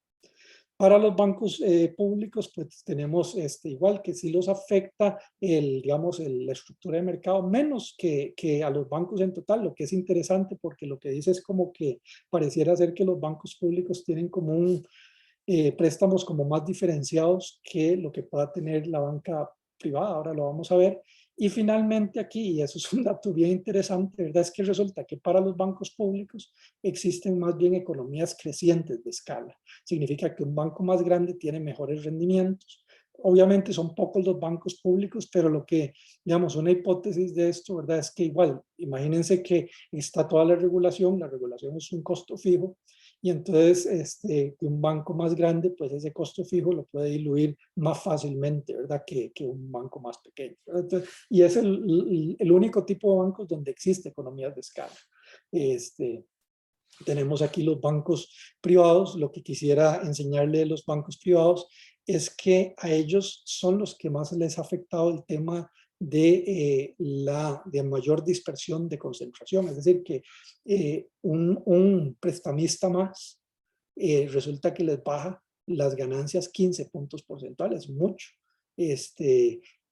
Para los bancos públicos, pues tenemos igual que sí los afecta digamos, la estructura de mercado, menos que a los bancos en total, lo que es interesante porque lo que dice es como que pareciera ser que los bancos públicos tienen como préstamos como más diferenciados que lo que pueda tener la banca privada, ahora lo vamos a ver. Y finalmente aquí, y eso es un dato bien interesante, ¿verdad? Es que resulta que para los bancos públicos existen más bien economías crecientes de escala. Significa que un banco más grande tiene mejores rendimientos. Obviamente son pocos los bancos públicos, pero lo que, digamos, una hipótesis de esto, ¿verdad? Es que igual, imagínense que está toda la regulación es un costo fijo, y entonces un banco más grande, pues ese costo fijo lo puede diluir más fácilmente, ¿verdad? Que un banco más pequeño. Entonces, y es el único tipo de bancos donde existe economías de escala. Tenemos aquí los bancos privados. Lo que quisiera enseñarle de los bancos privados es que a ellos son los que más les ha afectado el tema de mayor dispersión de concentración. Es decir, que un prestamista más resulta que les baja las ganancias 15 puntos porcentuales, mucho.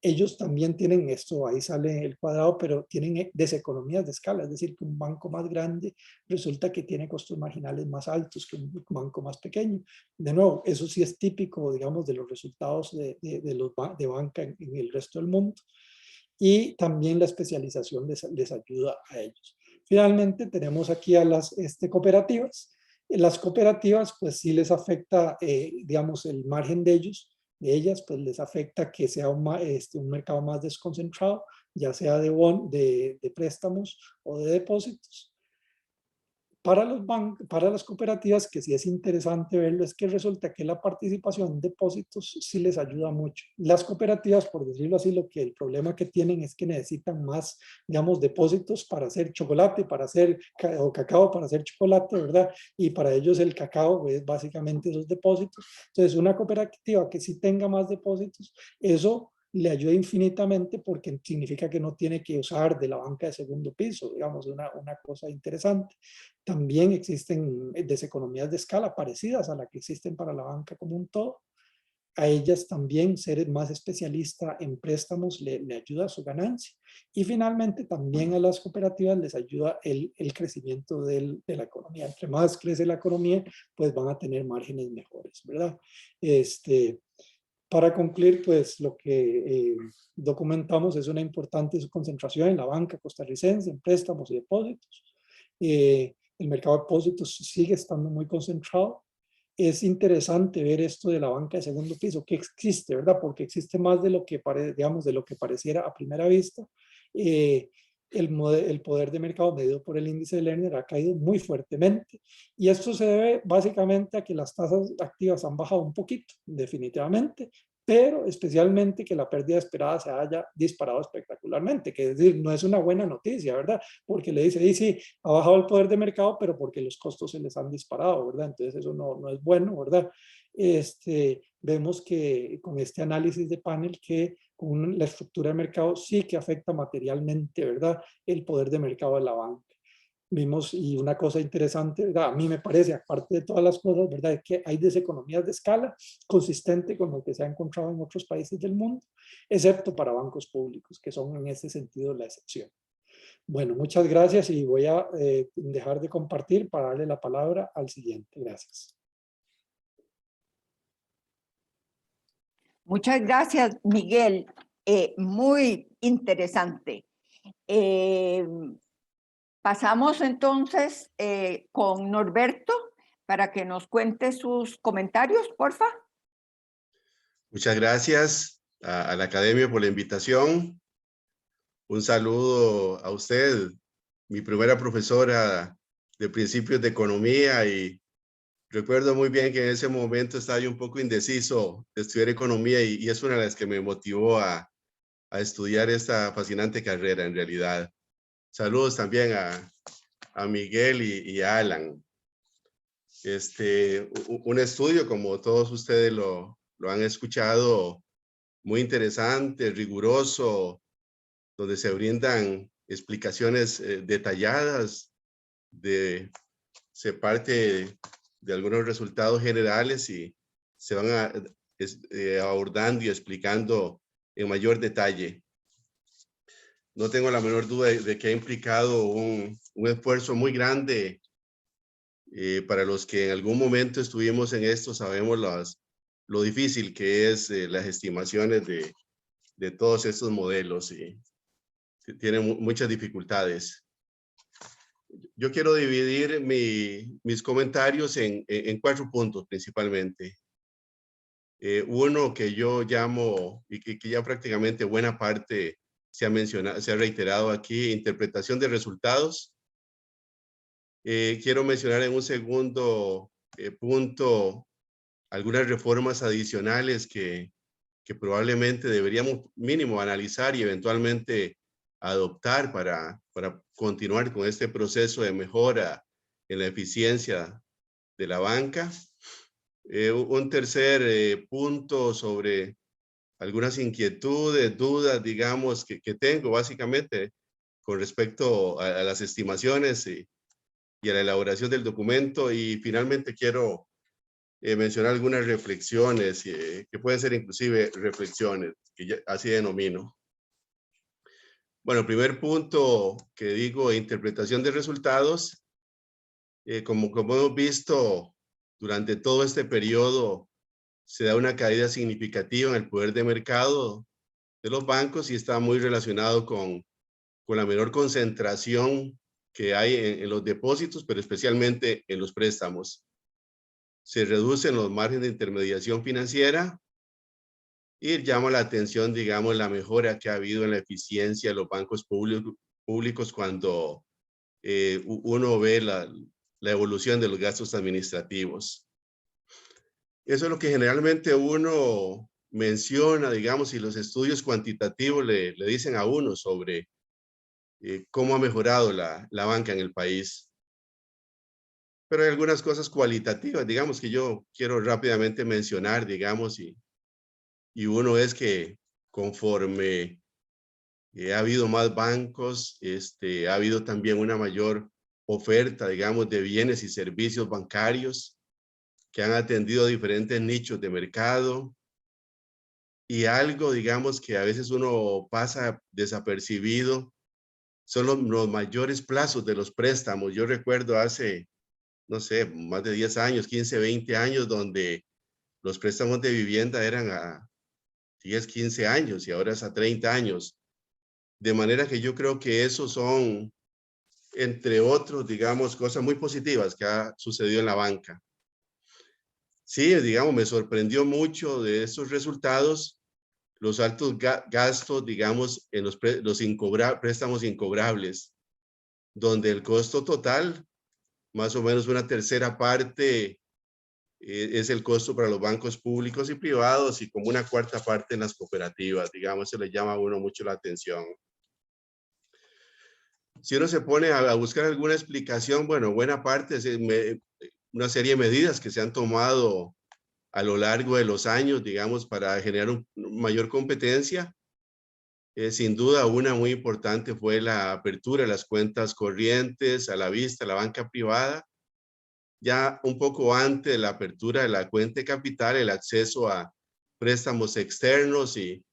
Ellos también tienen esto, ahí sale el cuadrado, pero tienen deseconomías de escala, es decir, que un banco más grande resulta que tiene costos marginales más altos que un banco más pequeño. De nuevo, eso sí es típico, digamos, de los resultados de banca en el resto del mundo. Y también la especialización les ayuda a ellos. Finalmente tenemos aquí a las cooperativas. Las cooperativas, pues sí les afecta, digamos, el margen de ellas, pues les afecta que sea un mercado más desconcentrado, ya sea de préstamos o de depósitos. Para las cooperativas, que sí es interesante verlo, es que resulta que la participación en depósitos sí les ayuda mucho. Las cooperativas, por decirlo así, el problema que tienen es que necesitan más, digamos, depósitos para hacer chocolate, o cacao para hacer chocolate, ¿verdad? Y para ellos el cacao es básicamente esos depósitos. Entonces, una cooperativa que sí tenga más depósitos, eso le ayuda infinitamente porque significa que no tiene que usar de la banca de segundo piso, digamos, una cosa interesante. También existen deseconomías de escala parecidas a las que existen para la banca como un todo. A ellas también ser más especialista en préstamos le ayuda a su ganancia. Y finalmente también a las cooperativas les ayuda el crecimiento de la economía. Entre más crece la economía, pues van a tener márgenes mejores, ¿verdad? Para concluir, pues lo que documentamos es una importante concentración en la banca costarricense, en préstamos y depósitos. El mercado de depósitos sigue estando muy concentrado. Es interesante ver esto de la banca de segundo piso, que existe, ¿verdad? Porque existe más de lo que, digamos, de lo que pareciera a primera vista. El poder de mercado medido por el índice de Lerner ha caído muy fuertemente. Y esto se debe básicamente a que las tasas activas han bajado un poquito, definitivamente, pero especialmente que la pérdida esperada se haya disparado espectacularmente, que es decir, no es una buena noticia, ¿verdad? Porque le dice, sí, ha bajado el poder de mercado, pero porque los costos se les han disparado, ¿verdad? Entonces eso no es bueno, ¿verdad? Vemos que con este análisis de panel que con la estructura de mercado sí que afecta materialmente, ¿verdad? El poder de mercado de la banca. Vimos, y una cosa interesante, ¿verdad? A mí me parece, aparte de todas las cosas, ¿verdad? Que hay deseconomías de escala consistente con lo que se ha encontrado en otros países del mundo, excepto para bancos públicos, que son en ese sentido la excepción. Bueno, muchas gracias y voy a dejar de compartir para darle la palabra al siguiente. Gracias. Muchas gracias, Miguel. Muy interesante. Pasamos entonces con Norberto para que nos cuente sus comentarios, porfa. Muchas gracias a la Academia por la invitación. Un saludo a usted, mi primera profesora de principios de economía, y recuerdo muy bien que en ese momento estaba yo un poco indeciso de estudiar economía y es una de las que me motivó a estudiar esta fascinante carrera en realidad. Saludos también a Miguel y a Alan. Un estudio, como todos ustedes lo han escuchado, muy interesante, riguroso, donde se brindan explicaciones detalladas, se parte de algunos resultados generales y se van abordando y explicando en mayor detalle. No tengo la menor duda de que ha implicado un esfuerzo muy grande. Para los que en algún momento estuvimos en esto, sabemos lo difícil que es las estimaciones de todos estos modelos y tienen muchas dificultades. Yo quiero dividir mis comentarios en 4 puntos principalmente. Uno que yo llamo, y que ya prácticamente buena parte se ha mencionado, se ha reiterado aquí, interpretación de resultados. Quiero mencionar en un segundo punto algunas reformas adicionales que probablemente deberíamos mínimo analizar y eventualmente adoptar para continuar con este proceso de mejora en la eficiencia de la banca. Un tercer punto sobre algunas inquietudes, dudas, digamos, que tengo básicamente con respecto a las estimaciones y a la elaboración del documento. Y finalmente quiero mencionar algunas reflexiones que pueden ser inclusive reflexiones, que así denomino. Bueno, el primer punto que digo, interpretación de resultados. Como hemos visto durante todo este periodo, se da una caída significativa en el poder de mercado de los bancos y está muy relacionado con la menor concentración que hay en los depósitos, pero especialmente en los préstamos. Se reducen los márgenes de intermediación financiera y llama la atención, digamos, la mejora que ha habido en la eficiencia de los bancos públicos cuando uno ve la evolución de los gastos administrativos. Eso es lo que generalmente uno menciona, digamos, y los estudios cuantitativos le dicen a uno sobre cómo ha mejorado la banca en el país. Pero hay algunas cosas cualitativas, digamos, que yo quiero rápidamente mencionar, digamos, y uno es que conforme ha habido más bancos, ha habido también una mayor oferta, digamos, de bienes y servicios bancarios que han atendido diferentes nichos de mercado. Y algo, digamos, que a veces uno pasa desapercibido, son los mayores plazos de los préstamos. Yo recuerdo hace, no sé, más de 10 años, 15, 20 años, donde los préstamos de vivienda eran a 10, 15 años y ahora es a 30 años. De manera que yo creo que esos son, entre otros, digamos, cosas muy positivas que ha sucedido en la banca. Sí, digamos, me sorprendió mucho de estos resultados, los altos gastos, digamos, en los préstamos incobrables, donde el costo total, más o menos una tercera parte, es el costo para los bancos públicos y privados y como una cuarta parte en las cooperativas, digamos, se le llama a uno mucho la atención. Si uno se pone a buscar alguna explicación, bueno, buena parte es una serie de medidas que se han tomado a lo largo de los años, digamos, para generar mayor competencia. Sin duda, una muy importante fue la apertura de las cuentas corrientes a la vista, la banca privada. Ya un poco antes de la apertura de la cuenta de capital, el acceso a préstamos externos y,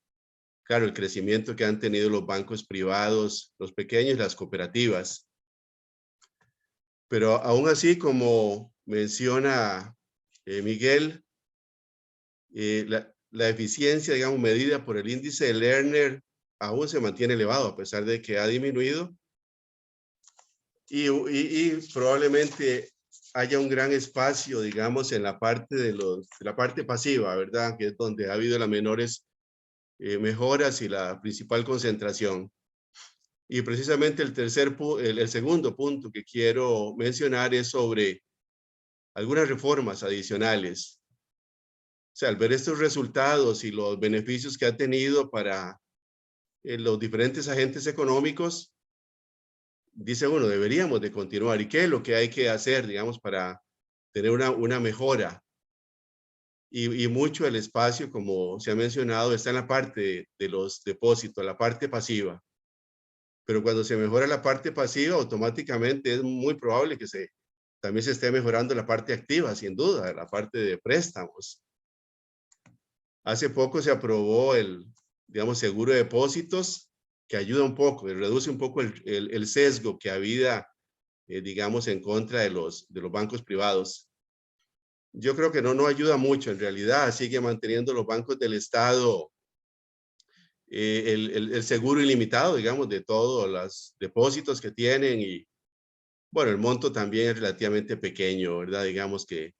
claro, el crecimiento que han tenido los bancos privados, los pequeños y las cooperativas. Pero aún así, como menciona Miguel, la eficiencia, digamos, medida por el índice de Lerner aún se mantiene elevado a pesar de que ha disminuido y probablemente haya un gran espacio, digamos, en la parte de la parte pasiva, ¿verdad? Que es donde ha habido las menores mejoras y la principal concentración. Y precisamente el segundo punto que quiero mencionar es sobre algunas reformas adicionales. O sea, al ver estos resultados y los beneficios que ha tenido para los diferentes agentes económicos, dice uno, deberíamos de continuar. ¿Y qué es lo que hay que hacer, digamos, para tener una mejora? Y mucho el espacio, como se ha mencionado, está en la parte de los depósitos, la parte pasiva. Pero cuando se mejora la parte pasiva, automáticamente es muy probable que también se esté mejorando la parte activa, sin duda, la parte de préstamos. Hace poco se aprobó digamos, seguro de depósitos, que ayuda un poco, reduce un poco el sesgo que había, digamos, en contra de los bancos privados. Yo creo que no ayuda mucho, en realidad, sigue manteniendo los bancos del Estado el seguro ilimitado, digamos, de todos los depósitos que tienen y, bueno, el monto también es relativamente pequeño, ¿verdad? Digamos que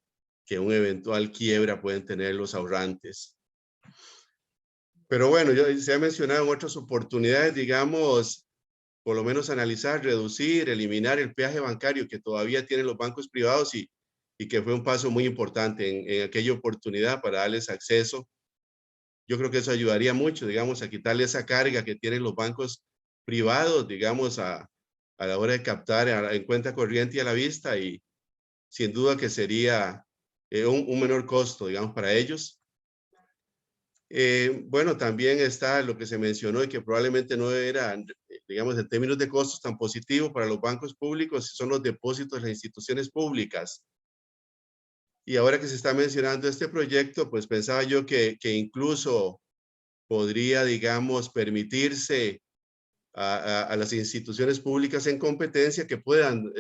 un eventual quiebra pueden tener los ahorrantes. Pero bueno, se ha mencionado en otras oportunidades, digamos, por lo menos analizar, reducir, eliminar el peaje bancario que todavía tienen los bancos privados y que fue un paso muy importante en aquella oportunidad para darles acceso. Yo creo que eso ayudaría mucho, digamos, a quitarle esa carga que tienen los bancos privados, digamos, a la hora de captar en cuenta corriente y a la vista y sin duda que sería un menor costo, digamos, para ellos. Bueno, también está lo que se mencionó y que probablemente no era, digamos, en términos de costos tan positivo para los bancos públicos, son los depósitos de las instituciones públicas. Y ahora que se está mencionando este proyecto, pues pensaba yo que incluso podría, digamos, permitirse a las instituciones públicas en competencia que puedan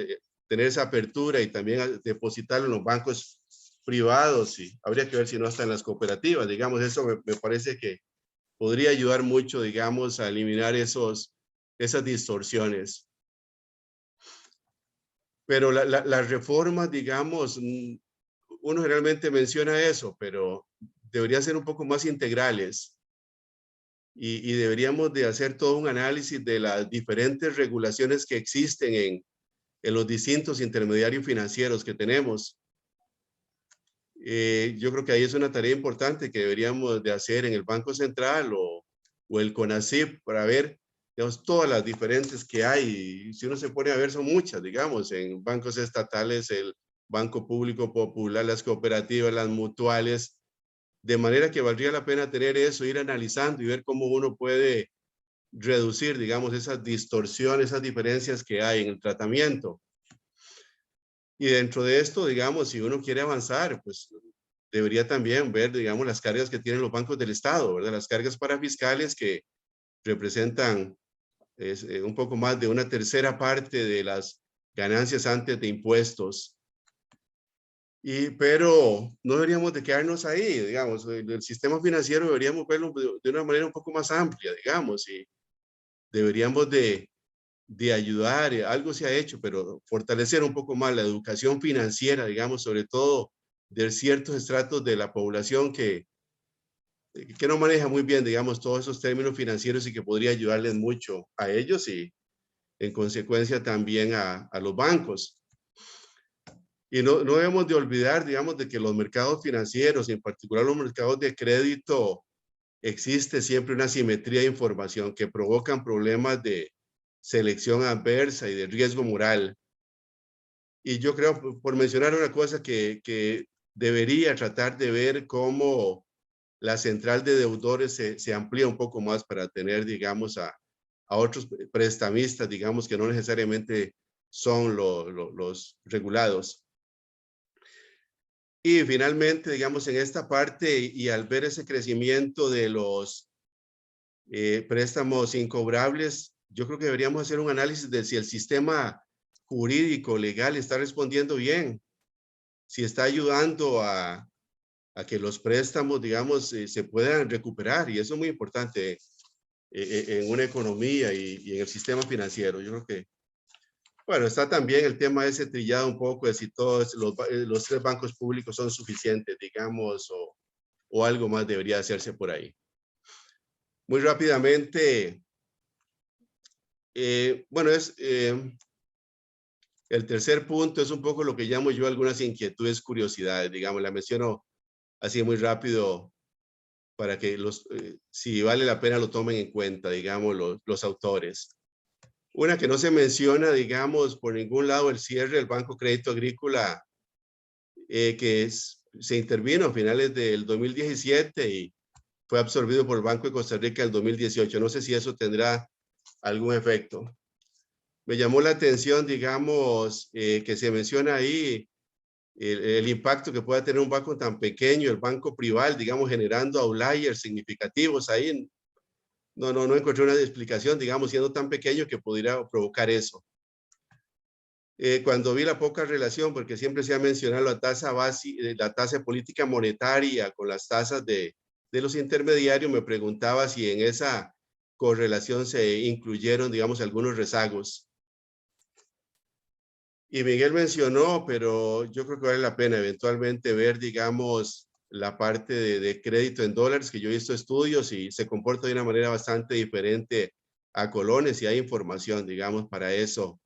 tener esa apertura y también depositarlo en los bancos privados y habría que ver si no hasta en las cooperativas, digamos, eso me parece que podría ayudar mucho, digamos, a eliminar esas distorsiones. Pero las reformas, digamos, uno generalmente menciona eso, pero deberían ser un poco más integrales. Y deberíamos de hacer todo un análisis de las diferentes regulaciones que existen en los distintos intermediarios financieros que tenemos. Yo creo que ahí es una tarea importante que deberíamos de hacer en el Banco Central o el CONACYT para ver, digamos, todas las diferentes que hay. Y si uno se pone a ver, son muchas, digamos, en bancos estatales, el Banco Público Popular, las cooperativas, las mutuales, de manera que valdría la pena tener eso, ir analizando y ver cómo uno puede reducir, digamos, esas distorsiones, esas diferencias que hay en el tratamiento. Y dentro de esto, digamos, si uno quiere avanzar, pues debería también ver, digamos, las cargas que tienen los bancos del Estado, ¿verdad? Las cargas parafiscales que representan un poco más de una tercera parte de las ganancias antes de impuestos. Pero no deberíamos de quedarnos ahí, digamos, el sistema financiero deberíamos verlo de una manera un poco más amplia, digamos, y deberíamos de ayudar, algo se ha hecho, pero fortalecer un poco más la educación financiera, digamos, sobre todo de ciertos estratos de la población que no maneja muy bien, digamos, todos esos términos financieros y que podría ayudarles mucho a ellos y en consecuencia también a los bancos. Y no debemos de olvidar, digamos, de que los mercados financieros, y en particular los mercados de crédito, existe siempre una asimetría de información que provocan problemas de selección adversa y de riesgo moral. Y yo creo, por mencionar una cosa, que debería tratar de ver cómo la central de deudores se amplía un poco más para tener, digamos, a otros prestamistas, digamos, que no necesariamente son los regulados. Y finalmente, digamos, en esta parte y al ver ese crecimiento de los préstamos incobrables, yo creo que deberíamos hacer un análisis de si el sistema jurídico, legal, está respondiendo bien, si está ayudando a que los préstamos, digamos, se puedan recuperar. Y eso es muy importante en una economía y en el sistema financiero. Yo creo que, bueno, está también el tema ese trillado un poco de si todos los tres bancos públicos son suficientes, digamos, o algo más debería hacerse por ahí. Muy rápidamente, bueno, el tercer punto es un poco lo que llamo yo algunas inquietudes, curiosidades, digamos, la menciono así muy rápido para que si vale la pena lo tomen en cuenta, digamos, los autores. Una que no se menciona, digamos, por ningún lado, el cierre del Banco Crédito Agrícola, se intervino a finales del 2017 y fue absorbido por el Banco de Costa Rica en el 2018. No sé si eso tendrá algún efecto. Me llamó la atención, digamos, que se menciona ahí el impacto que pueda tener un banco tan pequeño, el banco privado, digamos, generando outliers significativos ahí. No encontré una explicación, digamos, siendo tan pequeño que pudiera provocar eso. Cuando vi la poca relación, porque siempre se ha mencionado la tasa base, la tasa de política monetaria con las tasas de los intermediarios, me preguntaba si en esa correlación se incluyeron, digamos, algunos rezagos. Y Miguel mencionó, pero yo creo que vale la pena eventualmente ver, digamos, la parte de crédito en dólares, que yo he visto estudios y se comporta de una manera bastante diferente a colones y hay información, digamos, para eso.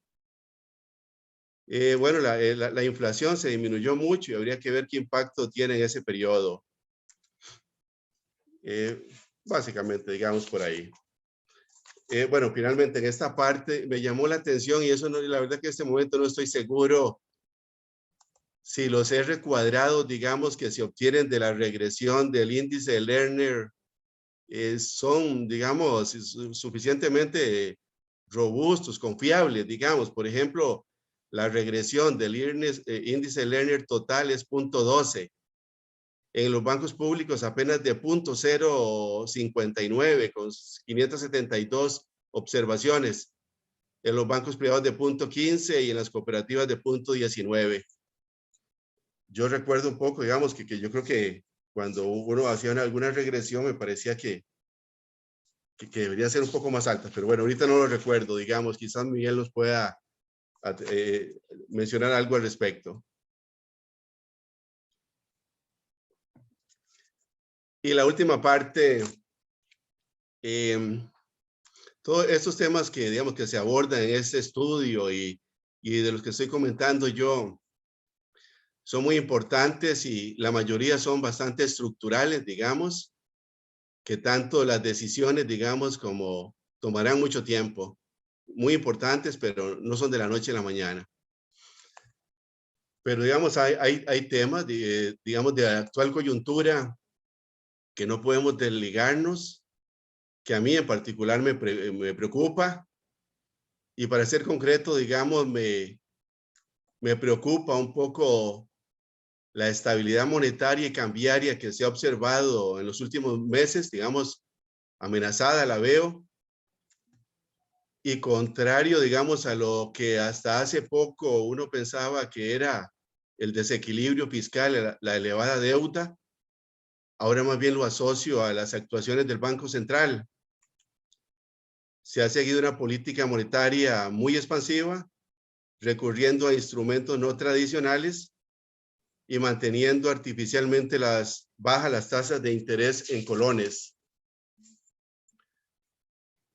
Bueno, la inflación se disminuyó mucho y habría que ver qué impacto tiene en ese periodo. Básicamente, digamos, por ahí. Bueno, finalmente en esta parte me llamó la atención y eso no, la verdad que en este momento no estoy seguro si los R cuadrados, digamos, que se obtienen de la regresión del índice de Lerner son, digamos, suficientemente robustos, confiables, digamos. Por ejemplo, la regresión del índice Lerner total es 0.12. En los bancos públicos apenas de 0.059 con 572 observaciones. En los bancos privados de 0.15 y en las cooperativas de 0.19. Yo recuerdo un poco, digamos, que yo creo que cuando uno hacía alguna regresión me parecía que debería ser un poco más alta, pero bueno, ahorita no lo recuerdo, digamos, quizás Miguel nos pueda mencionar algo al respecto. Y la última parte, todos estos temas que, digamos, que se abordan en este estudio y de los que estoy comentando yo, son muy importantes y la mayoría son bastante estructurales, digamos, que tanto las decisiones, digamos, como tomarán mucho tiempo. Muy importantes, pero no son de la noche a la mañana. Pero, digamos, hay temas, digamos, de la actual coyuntura que no podemos desligarnos, que a mí en particular me preocupa. Y para ser concreto, digamos, me preocupa un poco la estabilidad monetaria y cambiaria que se ha observado en los últimos meses, digamos, amenazada la veo. Y contrario, digamos, a lo que hasta hace poco uno pensaba que era el desequilibrio fiscal, la elevada deuda, ahora más bien lo asocio a las actuaciones del Banco Central. Se ha seguido una política monetaria muy expansiva, recurriendo a instrumentos no tradicionales y manteniendo artificialmente bajas las tasas de interés en colones.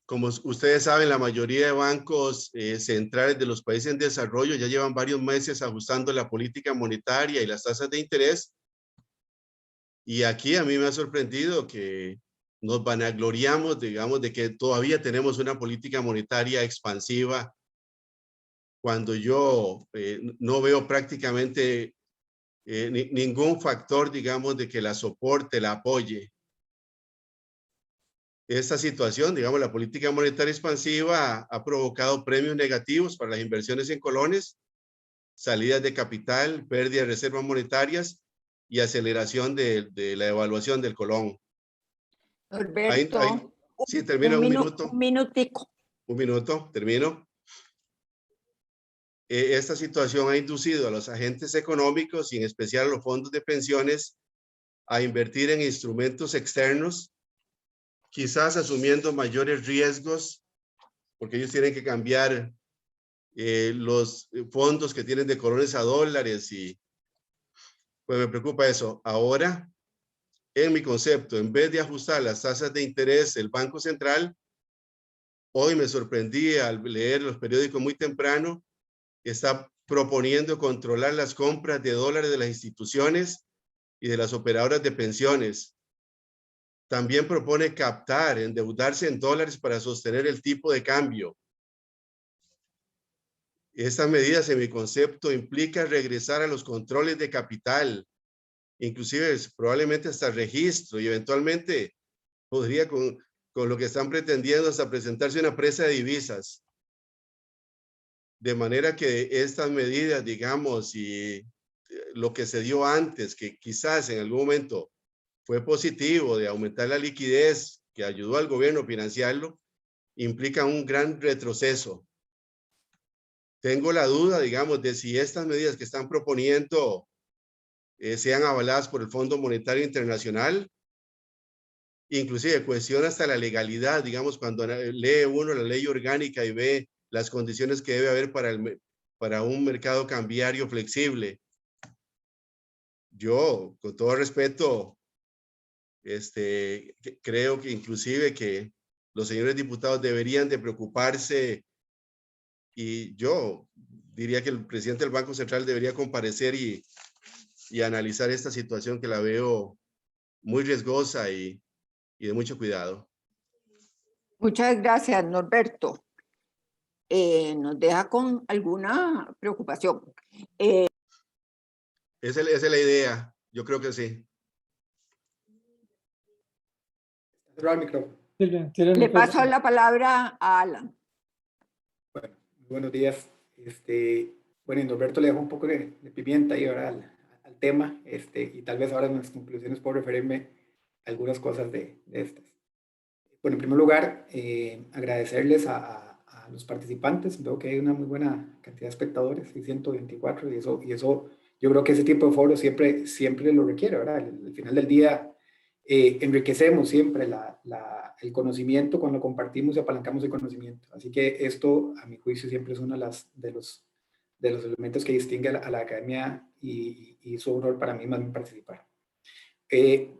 Como ustedes saben, la mayoría de bancos centrales de los países en desarrollo ya llevan varios meses ajustando la política monetaria y las tasas de interés. Y aquí a mí me ha sorprendido que nos vanagloriamos, digamos, de que todavía tenemos una política monetaria expansiva, cuando yo no veo prácticamente ningún factor, digamos, de que la soporte, la apoye. Esta situación, digamos, la política monetaria expansiva ha provocado premios negativos para las inversiones en colones, salidas de capital, pérdida de reservas monetarias y aceleración de la devaluación del colón. Norberto, sí, termino en un minuto. Un minutico. Un minuto, termino. Esta situación ha inducido a los agentes económicos y en especial a los fondos de pensiones a invertir en instrumentos externos, quizás asumiendo mayores riesgos, porque ellos tienen que cambiar los fondos que tienen de colones a dólares y pues me preocupa eso. Ahora, en mi concepto, en vez de ajustar las tasas de interés del Banco Central, hoy me sorprendí al leer los periódicos muy temprano, está proponiendo controlar las compras de dólares de las instituciones y de las operadoras de pensiones. También propone captar, endeudarse en dólares para sostener el tipo de cambio. Estas medidas, en mi concepto, implican regresar a los controles de capital, inclusive probablemente hasta registro, y eventualmente podría con lo que están pretendiendo hasta presentarse una presa de divisas. De manera que estas medidas, digamos, y lo que se dio antes, que quizás en algún momento fue positivo de aumentar la liquidez que ayudó al gobierno a financiarlo, implica un gran retroceso. Tengo la duda, digamos, de si estas medidas que están proponiendo sean avaladas por el Fondo Monetario Internacional. Inclusive cuestiona hasta la legalidad, digamos, cuando lee uno la ley orgánica y ve las condiciones que debe haber para un mercado cambiario flexible. Yo, con todo respeto, creo que inclusive que los señores diputados deberían de preocuparse, y yo diría que el presidente del Banco Central debería comparecer y analizar esta situación, que la veo muy riesgosa y de mucho cuidado. Muchas gracias, Norberto. Nos deja con alguna preocupación. Esa es la idea, yo creo que sí. Le paso la palabra a Alan. Bueno, buenos días. Bueno, Norberto le dejó un poco de pimienta ahí ahora al tema, y tal vez ahora en las conclusiones puedo referirme a algunas cosas de estas. Bueno, en primer lugar, agradecerles a los participantes. Veo que hay una muy buena cantidad de espectadores, 124, y eso yo creo que ese tipo de foros siempre lo requiere, ¿verdad? Al final del día enriquecemos siempre el conocimiento cuando compartimos y apalancamos el conocimiento. Así que esto, a mi juicio, siempre es uno de los los elementos que distingue a la academia y su honor para mí más bien participar.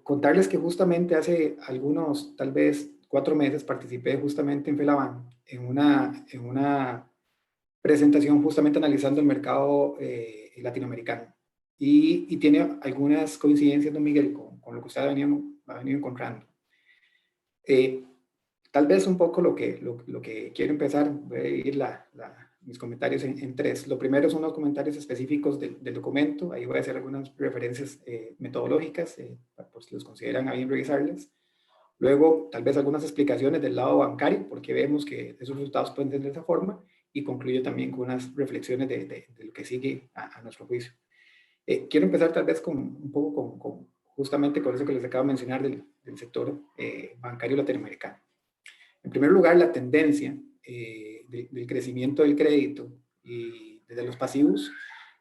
Contarles que justamente hace algunos, tal vez 4 meses, participé justamente en FELABAN en una presentación justamente analizando el mercado latinoamericano. Y tiene algunas coincidencias, don Miguel, con lo que usted ha venido encontrando. Tal vez un poco lo que quiero empezar, voy a dividir mis comentarios en 3. Lo primero son los comentarios específicos del documento. Ahí voy a hacer algunas referencias metodológicas, por si los consideran a bien revisarlas. Luego, tal vez algunas explicaciones del lado bancario, porque vemos que esos resultados pueden ser de esa forma, y concluyo también con unas reflexiones de lo que sigue a nuestro juicio. Quiero empezar tal vez un poco justamente con eso que les acabo de mencionar del sector bancario latinoamericano. En primer lugar, la tendencia del crecimiento del crédito y desde los pasivos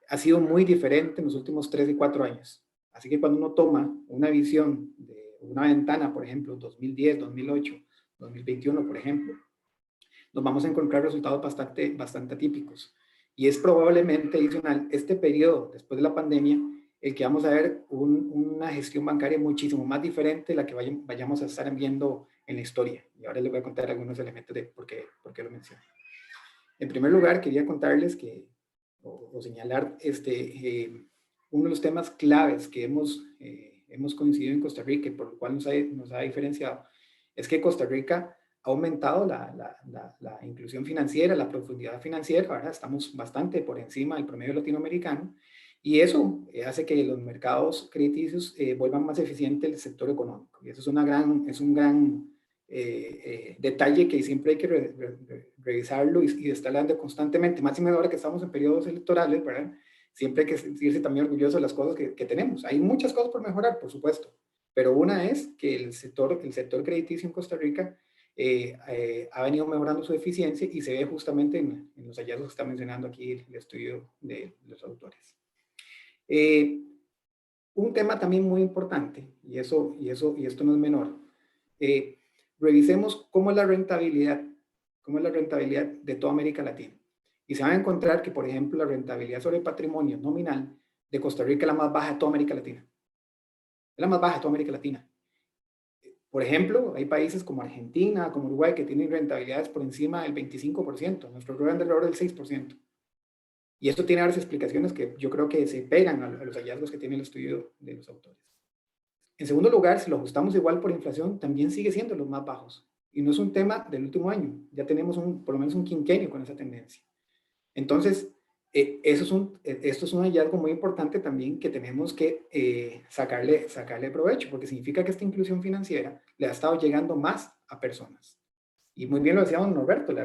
ha sido muy diferente en los últimos 3 y 4 años. Así que cuando uno toma una visión de una ventana, por ejemplo, 2010, 2008, 2021, por ejemplo, nos vamos a encontrar resultados bastante atípicos. Y es probablemente adicional este periodo después de la pandemia el que vamos a ver una gestión bancaria muchísimo más diferente de la que vayamos a estar viendo en la historia. Y ahora les voy a contar algunos elementos de por qué lo menciono. En primer lugar, quería contarles o señalar uno de los temas claves que hemos coincidido en Costa Rica y por lo cual nos ha diferenciado, es que Costa Rica ha aumentado la inclusión financiera, la profundidad financiera. Ahora estamos bastante por encima del promedio latinoamericano, y eso hace que los mercados crediticios vuelvan más eficiente el sector económico. Y eso es un gran detalle que siempre hay que revisarlo y estar hablando constantemente, más y menos ahora que estamos en periodos electorales, ¿verdad? Siempre hay que sentirse también orgulloso de las cosas que tenemos. Hay muchas cosas por mejorar, por supuesto, pero una es que el sector crediticio en Costa Rica ha venido mejorando su eficiencia y se ve justamente en los hallazgos que está mencionando aquí el estudio de los autores. Un tema también muy importante, y esto no es menor, revisemos cómo es la rentabilidad de toda América Latina. Y se van a encontrar que, por ejemplo, la rentabilidad sobre el patrimonio nominal de Costa Rica es la más baja de toda América Latina. Es la más baja de toda América Latina. Por ejemplo, hay países como Argentina, como Uruguay, que tienen rentabilidades por encima del 25%. Nuestro es alrededor del 6%. Y esto tiene varias explicaciones que yo creo que se pegan a los hallazgos que tiene el estudio de los autores. En segundo lugar, si lo ajustamos igual por inflación, también sigue siendo los más bajos. Y no es un tema del último año. Ya tenemos por lo menos un quinquenio con esa tendencia. Entonces, esto es un hallazgo muy importante también que tenemos que sacarle provecho, porque significa que esta inclusión financiera le ha estado llegando más a personas. Y muy bien lo decíamos Norberto,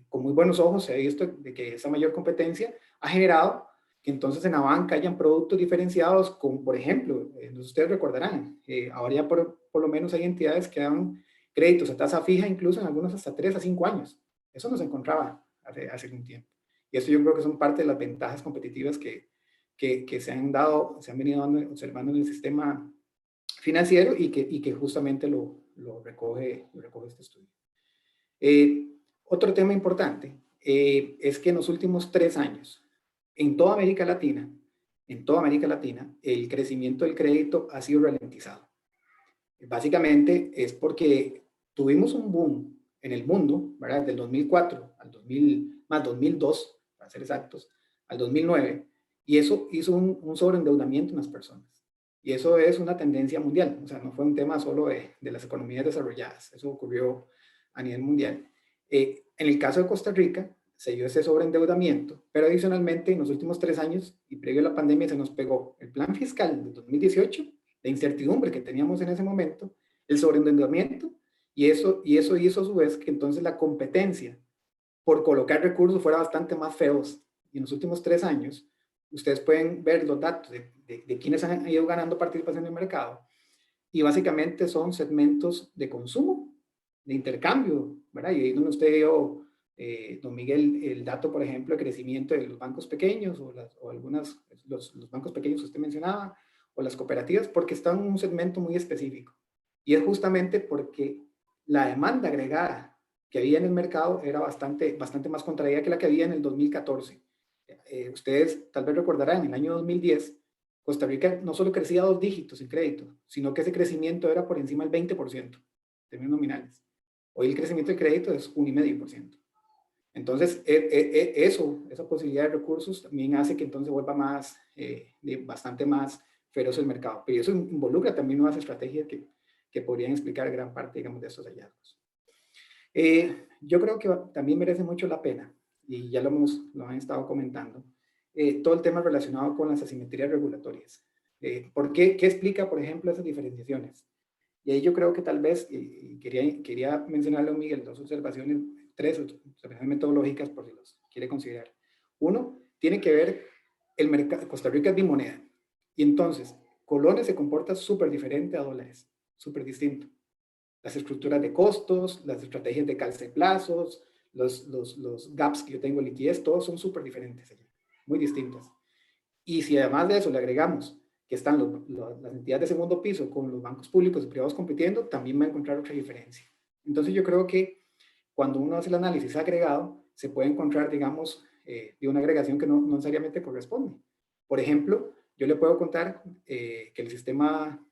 con muy buenos ojos se ha visto de que esa mayor competencia ha generado que entonces en la banca hayan productos diferenciados, como por ejemplo, ustedes recordarán, ahora ya por lo menos hay entidades que dan créditos a tasa fija, incluso en algunos hasta 3 a 5 años. Eso no se encontraba hace un tiempo. Y eso yo creo que son parte de las ventajas competitivas que se han venido observando en el sistema financiero y que justamente lo recoge este estudio. Otro tema importante es que en los últimos 3 años, en toda América Latina, el crecimiento del crédito ha sido ralentizado. Básicamente es porque tuvimos un boom en el mundo, ¿verdad? Del 2004 al 2002, para ser exactos, al 2009, y eso hizo un sobreendeudamiento en las personas. Y eso es una tendencia mundial, o sea, no fue un tema solo de las economías desarrolladas, eso ocurrió a nivel mundial. En el caso de Costa Rica, se dio ese sobreendeudamiento, pero adicionalmente en los últimos 3 años y previo a la pandemia se nos pegó el plan fiscal de 2018, la incertidumbre que teníamos en ese momento, el sobreendeudamiento, y eso hizo a su vez que entonces la competencia por colocar recursos fuera bastante más feroz. Y en los últimos 3 años, ustedes pueden ver los datos de quienes han ido ganando participación en el mercado, y básicamente son segmentos de consumo, de intercambio, ¿verdad? Y ahí donde usted dio, don Miguel, el dato, por ejemplo, de crecimiento de los bancos pequeños o algunas, los bancos pequeños que usted mencionaba, o las cooperativas, porque están en un segmento muy específico. Y es justamente porque la demanda agregada que había en el mercado era bastante más contraída que la que había en el 2014. ustedes tal vez recordarán, en el año 2010, Costa Rica no solo crecía 2 dígitos en crédito, sino que ese crecimiento era por encima del 20%, en términos nominales. Hoy el crecimiento de crédito es 1,5%. Entonces, esa posibilidad de recursos también hace que entonces vuelva más, bastante más feroz el mercado. Pero eso involucra también nuevas estrategias que podrían explicar gran parte, digamos, de estos hallazgos. Yo creo que también merece mucho la pena, y ya lo han estado comentando, todo el tema relacionado con las asimetrías regulatorias. ¿Por qué? ¿Qué explica, por ejemplo, esas diferenciaciones? Y ahí yo creo que tal vez, quería mencionarle a Miguel, 3 observaciones metodológicas por si los quiere considerar. Uno, tiene que ver el mercado. Costa Rica es bimoneda. Y entonces, colones se comporta súper diferente a dólares, súper distinto. Las estructuras de costos, las estrategias de calce de plazos, los gaps que yo tengo en liquidez, todos son súper diferentes allá, muy distintas. Y si además de eso le agregamos que están las entidades de segundo piso con los bancos públicos y privados compitiendo, también va a encontrar otra diferencia. Entonces yo creo que cuando uno hace el análisis agregado, se puede encontrar, digamos, de una agregación que no necesariamente corresponde. Por ejemplo, yo le puedo contar que el sistema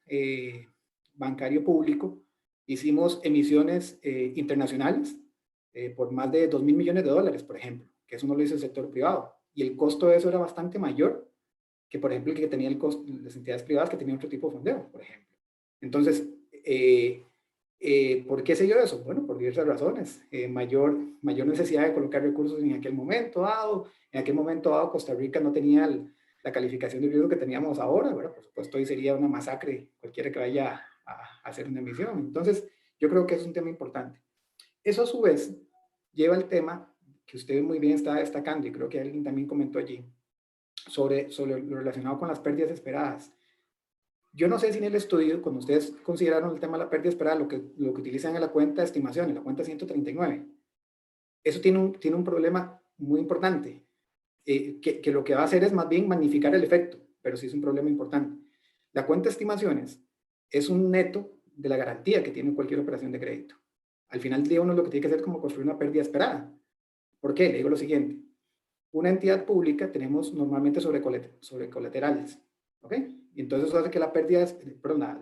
bancario público hicimos emisiones internacionales por más de $2,000 millones, por ejemplo, que eso no lo hizo el sector privado. Y el costo de eso era bastante mayor que, por ejemplo, el que tenía el costo, las entidades privadas que tenían otro tipo de fondeo, por ejemplo. Entonces, ¿por qué se dio eso? Bueno, por diversas razones. Mayor necesidad de colocar recursos en aquel momento dado. En aquel momento dado, Costa Rica no tenía la calificación de riesgo que teníamos ahora. Bueno, por supuesto, hoy sería una masacre cualquiera que vaya a hacer una emisión. Entonces, yo creo que es un tema importante. Eso, a su vez, lleva al tema que usted muy bien está destacando, y creo que alguien también comentó allí, sobre lo relacionado con las pérdidas esperadas. Yo no sé si en el estudio, cuando ustedes consideraron el tema de la pérdida esperada, lo que utilizan en la cuenta de estimación, en la cuenta 139, eso tiene un problema muy importante, que lo que va a hacer es más bien magnificar el efecto, pero sí es un problema importante. La cuenta de estimaciones es un neto de la garantía que tiene cualquier operación de crédito. Al final del día uno lo que tiene que hacer es como construir una pérdida esperada. ¿Por qué? Le digo lo siguiente. Una entidad pública tenemos normalmente sobre colaterales, ¿ok? Y entonces eso hace que la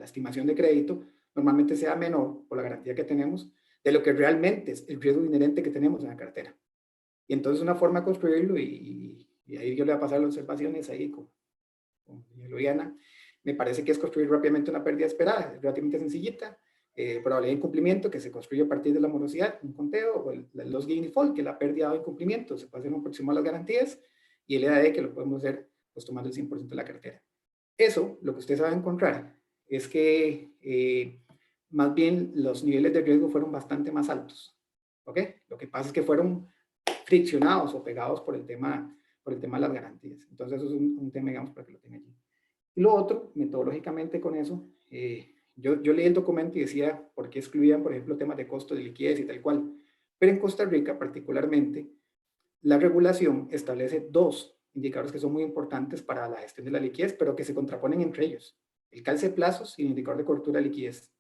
estimación de crédito normalmente sea menor por la garantía que tenemos de lo que realmente es el riesgo inherente que tenemos en la cartera. Y entonces una forma de construirlo, y ahí yo le voy a pasar las observaciones ahí con Liliana, me parece que es construir rápidamente una pérdida esperada, es relativamente sencillita, probabilidad de incumplimiento que se construye a partir de la morosidad, un conteo, o el loss given default, que es la pérdida o incumplimiento, se puede hacer un próximo a las garantías, y el EAD, que lo podemos hacer pues tomando el 100% de la cartera. Eso, lo que ustedes van a encontrar es que más bien los niveles de riesgo fueron bastante más altos, ¿ok? Lo que pasa es que fueron friccionados o pegados por el tema de las garantías. Entonces eso es un tema, digamos, para que lo tengan allí. Y lo otro, metodológicamente con eso, yo leí el documento y decía por qué excluían, por ejemplo, temas de costo de liquidez y tal cual. Pero en Costa Rica, particularmente, la regulación establece 2 indicadores que son muy importantes para la gestión de la liquidez, pero que se contraponen entre ellos. El calce de plazos y el indicador de cobertura de liquidez.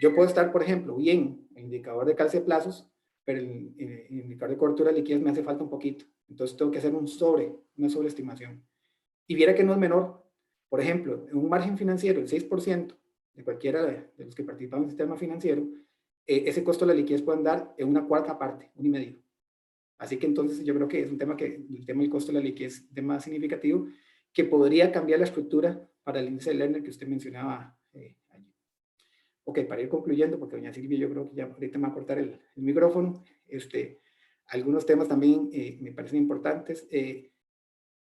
Yo puedo estar, por ejemplo, bien en el indicador de calce de plazos, pero el indicador de cobertura de liquidez me hace falta un poquito. Entonces tengo que hacer una sobreestimación. Y viera que no es menor. Por ejemplo, en un margen financiero, el 6% de cualquiera de los que participan en el sistema financiero, ese costo de la liquidez puede andar en una cuarta parte, 1,5. Así que entonces yo creo que es un tema el tema del costo de la liquidez es un tema significativo que podría cambiar la estructura para el índice de Lerner que usted mencionaba allí. Ok, para ir concluyendo, porque doña Silvia yo creo que ya ahorita me va a cortar el micrófono, algunos temas también me parecen importantes.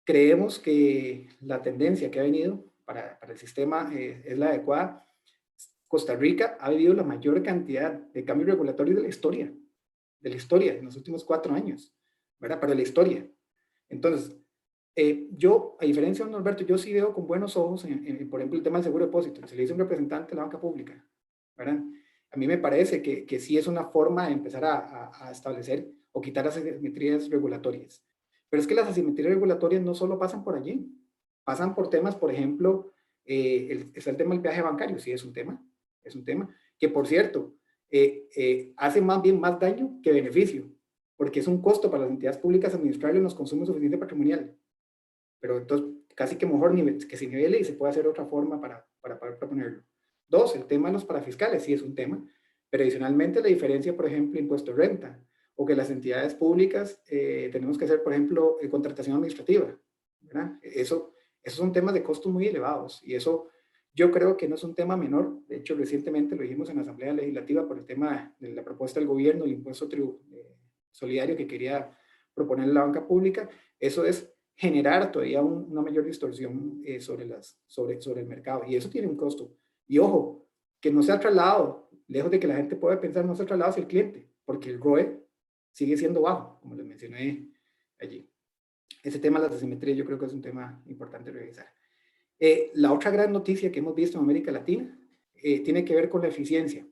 Creemos que la tendencia que ha venido para el sistema es la adecuada. Costa Rica ha vivido la mayor cantidad de cambios regulatorios de la historia en los últimos 4 años, ¿verdad? Para la historia. Entonces, yo, a diferencia de don Norberto, yo sí veo con buenos ojos, por ejemplo, el tema del seguro de depósito. Se le dice un representante de la banca pública, ¿verdad? A mí me parece que sí es una forma de empezar a establecer o quitar las asimetrías regulatorias. Pero es que las asimetrías regulatorias no solo pasan por allí, pasan por temas, por ejemplo, está el tema del peaje bancario, sí es un tema, que por cierto, hace más bien más daño que beneficio, porque es un costo para las entidades públicas administrarlo y nos consume suficiente patrimonial. pero entonces casi que mejor que se nivele y se puede hacer otra forma para poder proponerlo. Dos, el tema de los parafiscales, sí es un tema, pero adicionalmente la diferencia, por ejemplo, impuesto de renta, o que las entidades públicas tenemos que hacer, por ejemplo, contratación administrativa, ¿verdad? Esos son temas de costos muy elevados, y eso yo creo que no es un tema menor. De hecho, recientemente lo dijimos en la Asamblea Legislativa por el tema de la propuesta del gobierno, el impuesto solidario que quería proponer la banca pública. Eso es generar todavía una mayor distorsión sobre el mercado, y eso tiene un costo. Y ojo, que no se ha trasladado, lejos de que la gente pueda pensar, no se ha trasladado hacia el cliente, porque el ROE sigue siendo bajo, como les mencioné allí. Ese tema de las asimetrías yo creo que es un tema importante revisar. La otra gran noticia que hemos visto en América Latina tiene que ver con la eficiencia.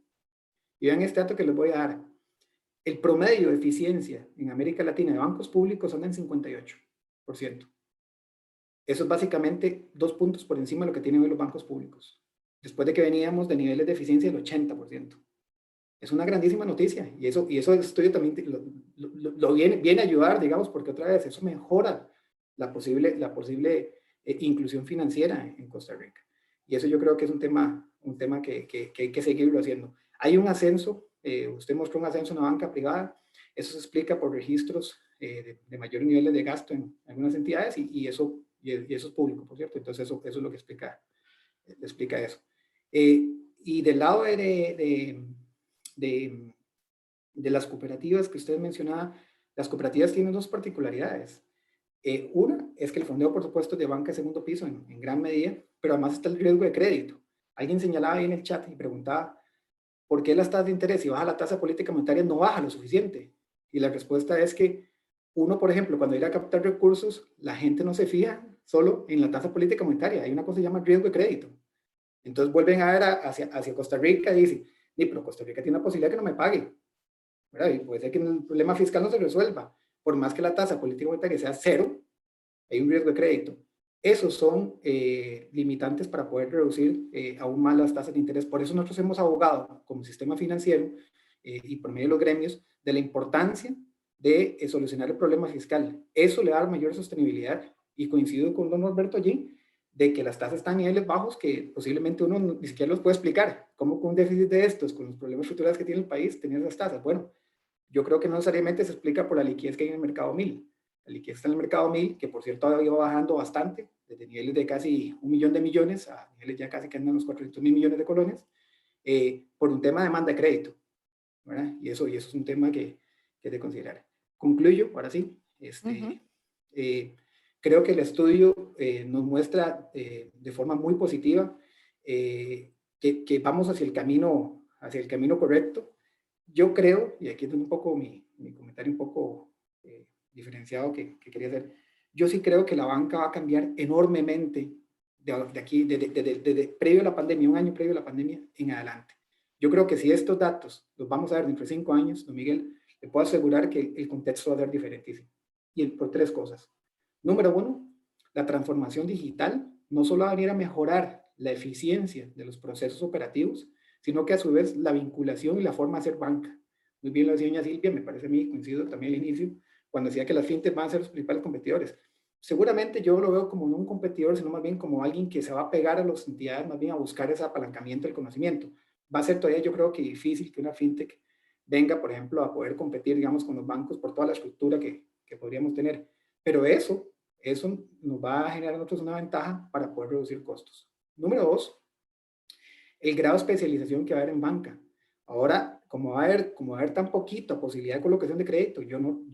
Y vean este dato que les voy a dar. El promedio de eficiencia en América Latina de bancos públicos anda en 58%. Eso es básicamente 2 puntos por encima de lo que tienen hoy los bancos públicos, después de que veníamos de niveles de eficiencia del 80%. Es una grandísima noticia, y eso el estudio también lo viene a ayudar, digamos, porque otra vez eso mejora la posible inclusión financiera en Costa Rica. Y eso yo creo que es un tema que hay que seguirlo haciendo. Hay un ascenso, usted mostró un ascenso en la banca privada, eso se explica por registros de mayores niveles de gasto en algunas entidades, y eso es público, por cierto. Entonces eso es lo que explica eso. Y del lado de las cooperativas que usted mencionaba, las cooperativas tienen 2 particularidades. Una es que el fondeo, por supuesto, es de banca de segundo piso en gran medida, pero además está el riesgo de crédito. Alguien señalaba ahí en el chat y preguntaba, ¿por qué las tasas de interés, si baja la tasa política monetaria, no baja lo suficiente? Y la respuesta es que uno, por ejemplo, cuando ir a captar recursos, la gente no se fija solo en la tasa política monetaria. Hay una cosa que se llama riesgo de crédito. Entonces vuelven a ver hacia Costa Rica y dicen, pero Costa Rica tiene una posibilidad que no me pague, ¿verdad? Y puede ser que el problema fiscal no se resuelva. Por más que la tasa política monetaria sea 0, hay un riesgo de crédito. Esos son limitantes para poder reducir aún más las tasas de interés. Por eso nosotros hemos abogado como sistema financiero y por medio de los gremios de la importancia de solucionar el problema fiscal. Eso le da mayor sostenibilidad, y coincido con don Norberto allí, de que las tasas están a niveles bajos que posiblemente uno ni siquiera los puede explicar. ¿Cómo con un déficit de estos, con los problemas estructurales que tiene el país, tener esas tasas? Bueno, yo creo que no necesariamente se explica por la liquidez que hay en el mercado 1000. La liquidez está en el mercado 1000, que por cierto ha ido bajando bastante, desde niveles de casi 1 millón de millones a niveles ya casi que andan los 400.000 millones de colones, por un tema de demanda de crédito, ¿verdad? Y eso es un tema que es de considerar. Concluyo, ahora sí. Creo que el estudio nos muestra de forma muy positiva que vamos hacia el camino correcto. Yo creo, y aquí es un poco mi comentario un poco diferenciado que quería hacer, yo sí creo que la banca va a cambiar enormemente de aquí, desde previo a la pandemia, un año previo a la pandemia en adelante. Yo creo que si estos datos los vamos a ver dentro de 5 años, don Miguel, le puedo asegurar que el contexto va a ser diferentísimo. Y por 3 cosas. Número 1, la transformación digital no solo va a venir a mejorar la eficiencia de los procesos operativos, sino que a su vez la vinculación y la forma de hacer banca. Muy bien lo decía doña Silvia, me parece a mí, coincido también al inicio, cuando decía que las fintech van a ser los principales competidores. Seguramente yo lo veo como no un competidor, sino más bien como alguien que se va a pegar a las entidades, más bien a buscar ese apalancamiento del conocimiento. Va a ser todavía, yo creo que difícil que una fintech venga, por ejemplo, a poder competir, digamos, con los bancos por toda la estructura que podríamos tener. Pero eso nos va a generar a nosotros una ventaja para poder reducir costos. Número 2, el grado de especialización que va a haber en banca. Ahora, como va a haber tan poquita posibilidad de colocación de crédito, yo no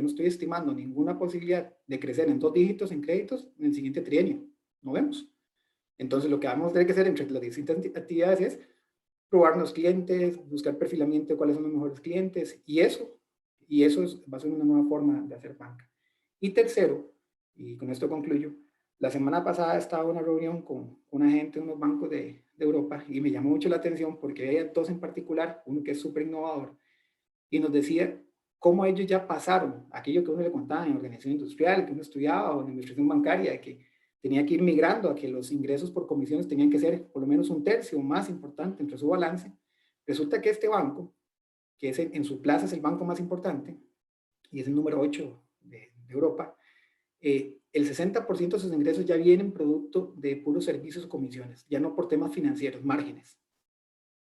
estoy estimando ninguna posibilidad de crecer en 2 dígitos en créditos en el siguiente trienio. No vemos. Entonces, lo que vamos a tener que hacer entre las distintas actividades es probarnos clientes, buscar perfilamiento de cuáles son los mejores clientes, y eso va a ser una nueva forma de hacer banca. Y tercero, y con esto concluyo, la semana pasada estaba en una reunión con una gente de unos bancos de Europa, y me llamó mucho la atención porque había 2 en particular, uno que es súper innovador, y nos decía cómo ellos ya pasaron aquello que uno le contaba en organización industrial, que uno estudiaba, o en administración bancaria, que tenía que ir migrando a que los ingresos por comisiones tenían que ser por lo menos 1/3 más importante entre su balance. Resulta que este banco, que en su plaza es el banco más importante, y es el número 8 de Europa, el 60% de sus ingresos ya vienen producto de puros servicios o comisiones, ya no por temas financieros, márgenes.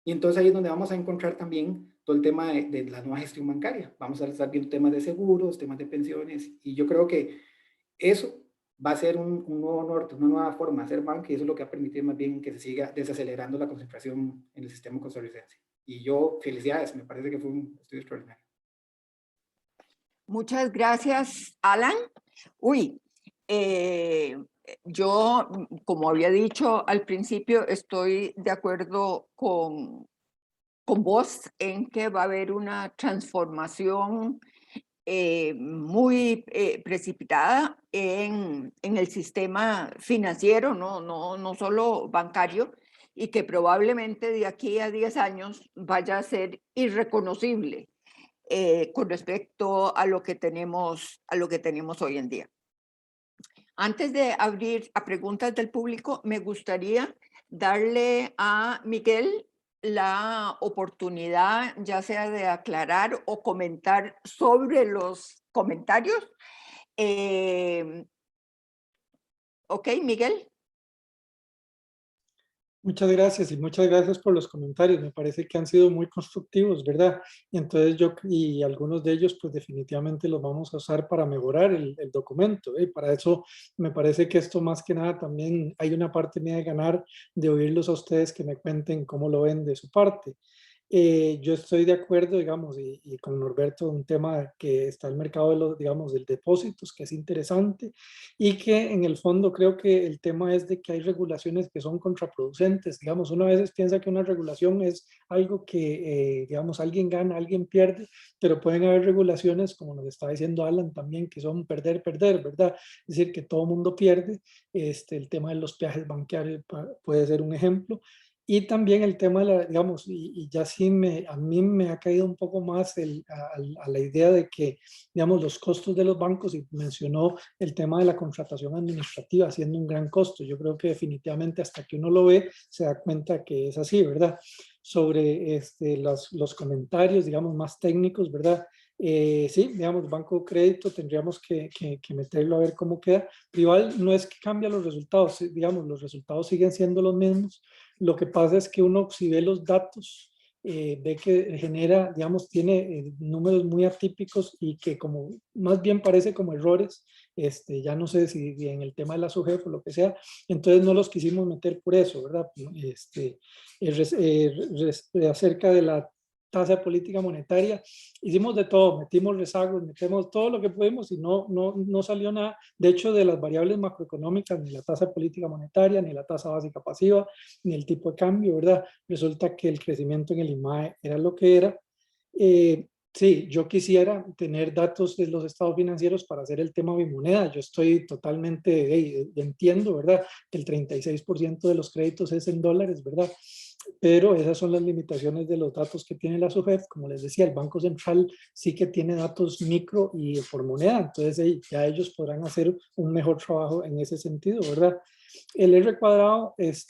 Y entonces ahí es donde vamos a encontrar también todo el tema de la nueva gestión bancaria. Vamos a estar viendo temas de seguros, temas de pensiones, y yo creo que eso va a ser un nuevo norte, una nueva forma de hacer banca, y eso es lo que va a permitir más bien que se siga desacelerando la concentración en el sistema costarricense. Y yo, felicidades, me parece que fue un estudio extraordinario. Muchas gracias, Alan. Uy, yo, como había dicho al principio, estoy de acuerdo con vos en que va a haber una transformación muy precipitada en el sistema financiero, no solo bancario, y que probablemente de aquí a 10 años vaya a ser irreconocible con respecto a lo que tenemos hoy en día. Antes de abrir a preguntas del público, me gustaría darle a Miguel la oportunidad, ya sea de aclarar o comentar sobre los comentarios. Ok, Miguel. Muchas gracias y muchas gracias por los comentarios. Me parece que han sido muy constructivos, ¿verdad? Y entonces y algunos de ellos pues definitivamente los vamos a usar para mejorar el documento. Y para eso me parece que esto más que nada también hay una parte mía de ganar de oírlos a ustedes que me cuenten cómo lo ven de su parte. Yo estoy de acuerdo, digamos, y con Norberto, un tema que está en el mercado de los, digamos, del depósitos, que es interesante, y que en el fondo creo que el tema es de que hay regulaciones que son contraproducentes. Digamos, uno a veces piensa que una regulación es algo que, digamos, alguien gana, alguien pierde, pero pueden haber regulaciones, como nos está diciendo Alan también, que son perder, perder, ¿verdad? Es decir, que todo mundo pierde. El tema de los peajes bancarios puede ser un ejemplo. Y también el tema, de digamos, y ya sí a mí me ha caído un poco más a la idea de que, digamos, los costos de los bancos, y mencionó el tema de la contratación administrativa siendo un gran costo. Yo creo que definitivamente hasta que uno lo ve se da cuenta que es así, ¿verdad? Sobre los comentarios, digamos, más técnicos, ¿verdad? Sí, digamos, banco crédito tendríamos que meterlo a ver cómo queda. Pero igual no es que cambia los resultados, digamos, los resultados siguen siendo los mismos. Lo que pasa es que uno, si ve los datos, ve que genera, digamos, tiene números muy atípicos y que como más bien parece como errores, ya no sé si en el tema de la SUGEF o lo que sea, entonces no los quisimos meter por eso, ¿verdad? Acerca de la tasa de política monetaria, hicimos de todo, metimos rezagos, metemos todo lo que pudimos y no salió nada. De hecho, de las variables macroeconómicas, ni la tasa de política monetaria, ni la tasa básica pasiva, ni el tipo de cambio, ¿verdad? Resulta que el crecimiento en el IMAE era lo que era. Sí, yo quisiera tener datos de los estados financieros para hacer el tema bimoneda. Yo estoy totalmente, entiendo, ¿verdad? Que el 36% de los créditos es en dólares, ¿verdad? Pero esas son las limitaciones de los datos que tiene la SUGEF. Como les decía, el Banco Central sí que tiene datos micro y por moneda, entonces ya ellos podrán hacer un mejor trabajo en ese sentido, ¿verdad? El R cuadrado es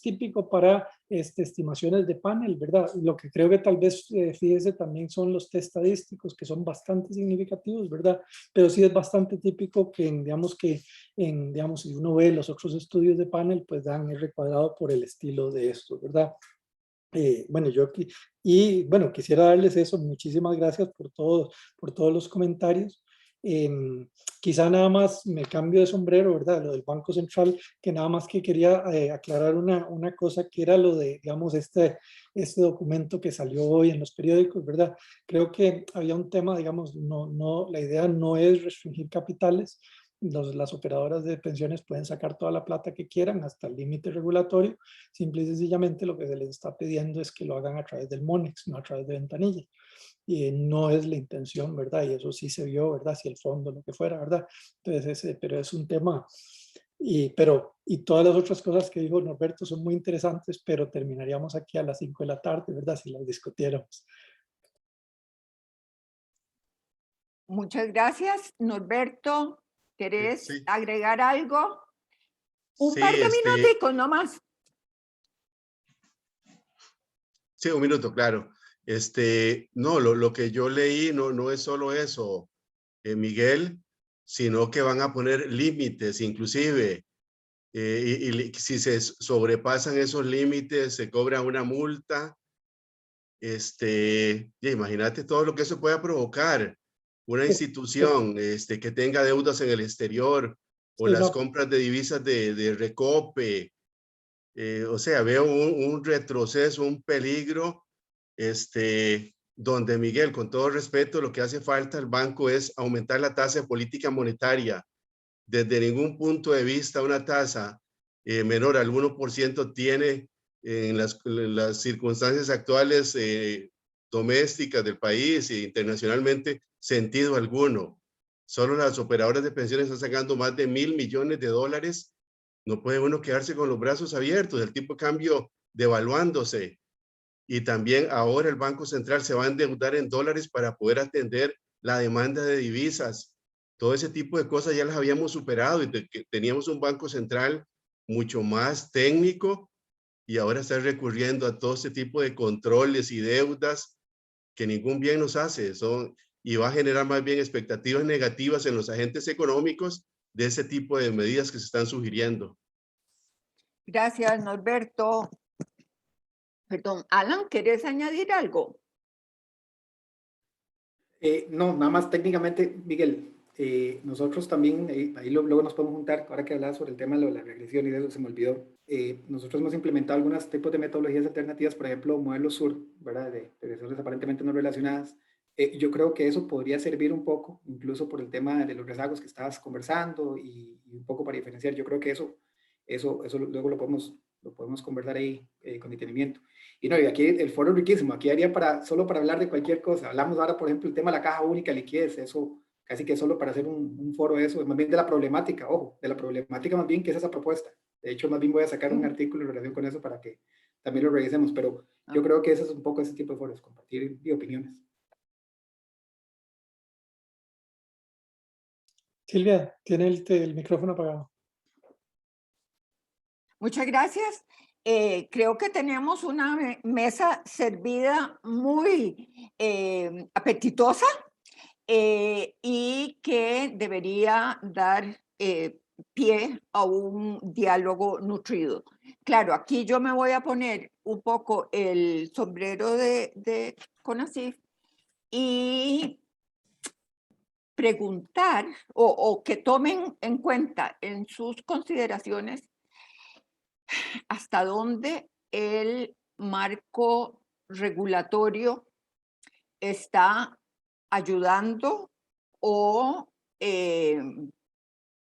típico para estimaciones de panel, ¿verdad? Lo que creo que tal vez, fíjese, también son los test estadísticos, que son bastante significativos, ¿verdad? Pero sí es bastante típico que, digamos, si uno ve los otros estudios de panel, pues dan R cuadrado por el estilo de esto, ¿verdad? Bueno, bueno, quisiera darles eso. Muchísimas gracias por todos los comentarios. Quizá nada más me cambio de sombrero, ¿verdad? Lo del Banco Central, que nada más que quería aclarar una cosa, que era lo de, digamos, este documento que salió hoy en los periódicos, ¿verdad? Creo que había un tema, digamos, la idea no es restringir capitales. Las operadoras de pensiones pueden sacar toda la plata que quieran hasta el límite regulatorio. Simple y sencillamente lo que se les está pidiendo es que lo hagan a través del MONEX, no a través de ventanilla. Y no es la intención, ¿verdad? Y eso sí se vio, ¿verdad? Si el fondo, lo que fuera, ¿verdad? Entonces, pero es un tema, y todas las otras cosas que dijo Norberto son muy interesantes, pero terminaríamos aquí a las 5 de la tarde, ¿verdad? Si las discutiéramos. Muchas gracias, Norberto. ¿Querés Sí, agregar algo? Un sí, par de minuticos nomás. sí, un minuto, claro. No, lo que yo leí no es solo eso, Miguel, sino que van a poner límites, inclusive, y si se sobrepasan esos límites, se cobra una multa. Imagínate todo lo que eso pueda provocar. Una institución que tenga deudas en el exterior, o Sí, las no, compras de divisas de recope. O sea, veo un retroceso, un peligro, donde, Miguel, con todo respeto, lo que hace falta al banco es aumentar la tasa de política monetaria. Desde ningún punto de vista una tasa menor al 1% tiene en las circunstancias actuales domésticas del país e internacionalmente sentido alguno. Solo las operadoras de pensiones están sacando más de $1.000 millones. No puede uno quedarse con los brazos abiertos, el tipo de cambio devaluándose. Y también ahora el Banco Central se va a endeudar en dólares para poder atender la demanda de divisas. Todo ese tipo de cosas ya las habíamos superado y teníamos un Banco Central mucho más técnico, y ahora está recurriendo a todo ese tipo de controles y deudas que ningún bien nos hace. Y va a generar más bien expectativas negativas en los agentes económicos de ese tipo de medidas que se están sugiriendo. Gracias, Norberto. Perdón, Alan, ¿quieres añadir algo? No, nada más técnicamente, Miguel, nosotros también, ahí luego nos podemos juntar, ahora que hablaba sobre el tema de la regresión y de eso se me olvidó, nosotros hemos implementado algunos tipos de metodologías alternativas, por ejemplo, modelo SUR, ¿verdad? De regresiones aparentemente no relacionadas. Yo creo que eso podría servir un poco, incluso por el tema de los rezagos que estabas conversando y un poco para diferenciar. Yo creo que eso luego lo podemos conversar ahí con detenimiento. Y no, y aquí el foro es riquísimo, aquí haría solo para hablar de cualquier cosa. Hablamos ahora, por ejemplo, el tema de la caja única de liquidez, eso casi que solo para hacer un foro de eso, más bien de la problemática, ojo, de la problemática más bien que es esa propuesta. De hecho, más bien voy a sacar un artículo en relación con eso para que también lo revisemos, pero yo creo que ese es un poco ese tipo de foros, compartir opiniones. Silvia, tiene el micrófono apagado. Muchas gracias. Creo que tenemos una mesa servida muy apetitosa y que debería dar pie a un diálogo nutrido. Claro, aquí yo me voy a poner un poco el sombrero de CONACYT y preguntar o que tomen en cuenta en sus consideraciones hasta dónde el marco regulatorio está ayudando o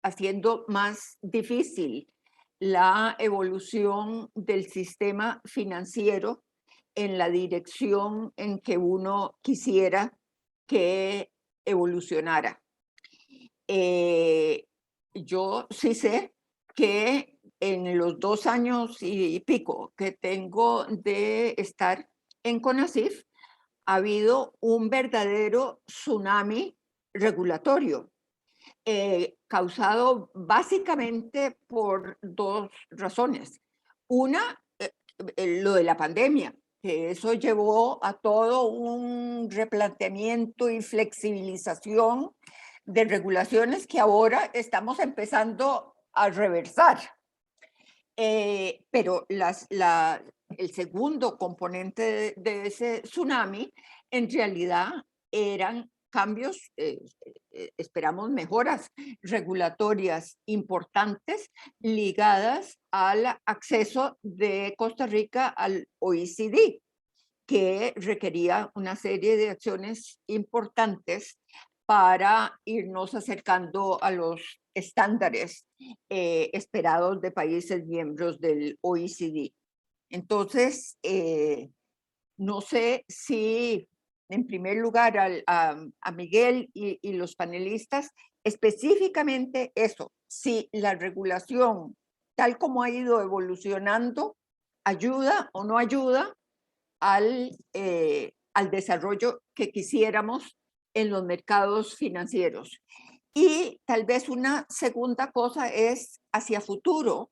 haciendo más difícil la evolución del sistema financiero en la dirección en que uno quisiera que evolucionara. Yo sí sé que en los 2 años y pico que tengo de estar en CONACYT, ha habido un verdadero tsunami regulatorio, causado básicamente por 2 razones. Una, lo de la pandemia, que eso llevó a todo un replanteamiento y flexibilización de regulaciones que ahora estamos empezando a reversar. Pero el segundo componente de ese tsunami en realidad eran cambios, esperamos mejoras regulatorias importantes ligadas al acceso de Costa Rica al OECD, que requería una serie de acciones importantes para irnos acercando a los estándares esperados de países miembros del OECD. Entonces, no sé si, en primer lugar, a Miguel y los panelistas, específicamente eso, si la regulación, tal como ha ido evolucionando, ayuda o no ayuda al desarrollo que quisiéramos en los mercados financieros. Y tal vez una segunda cosa es hacia futuro.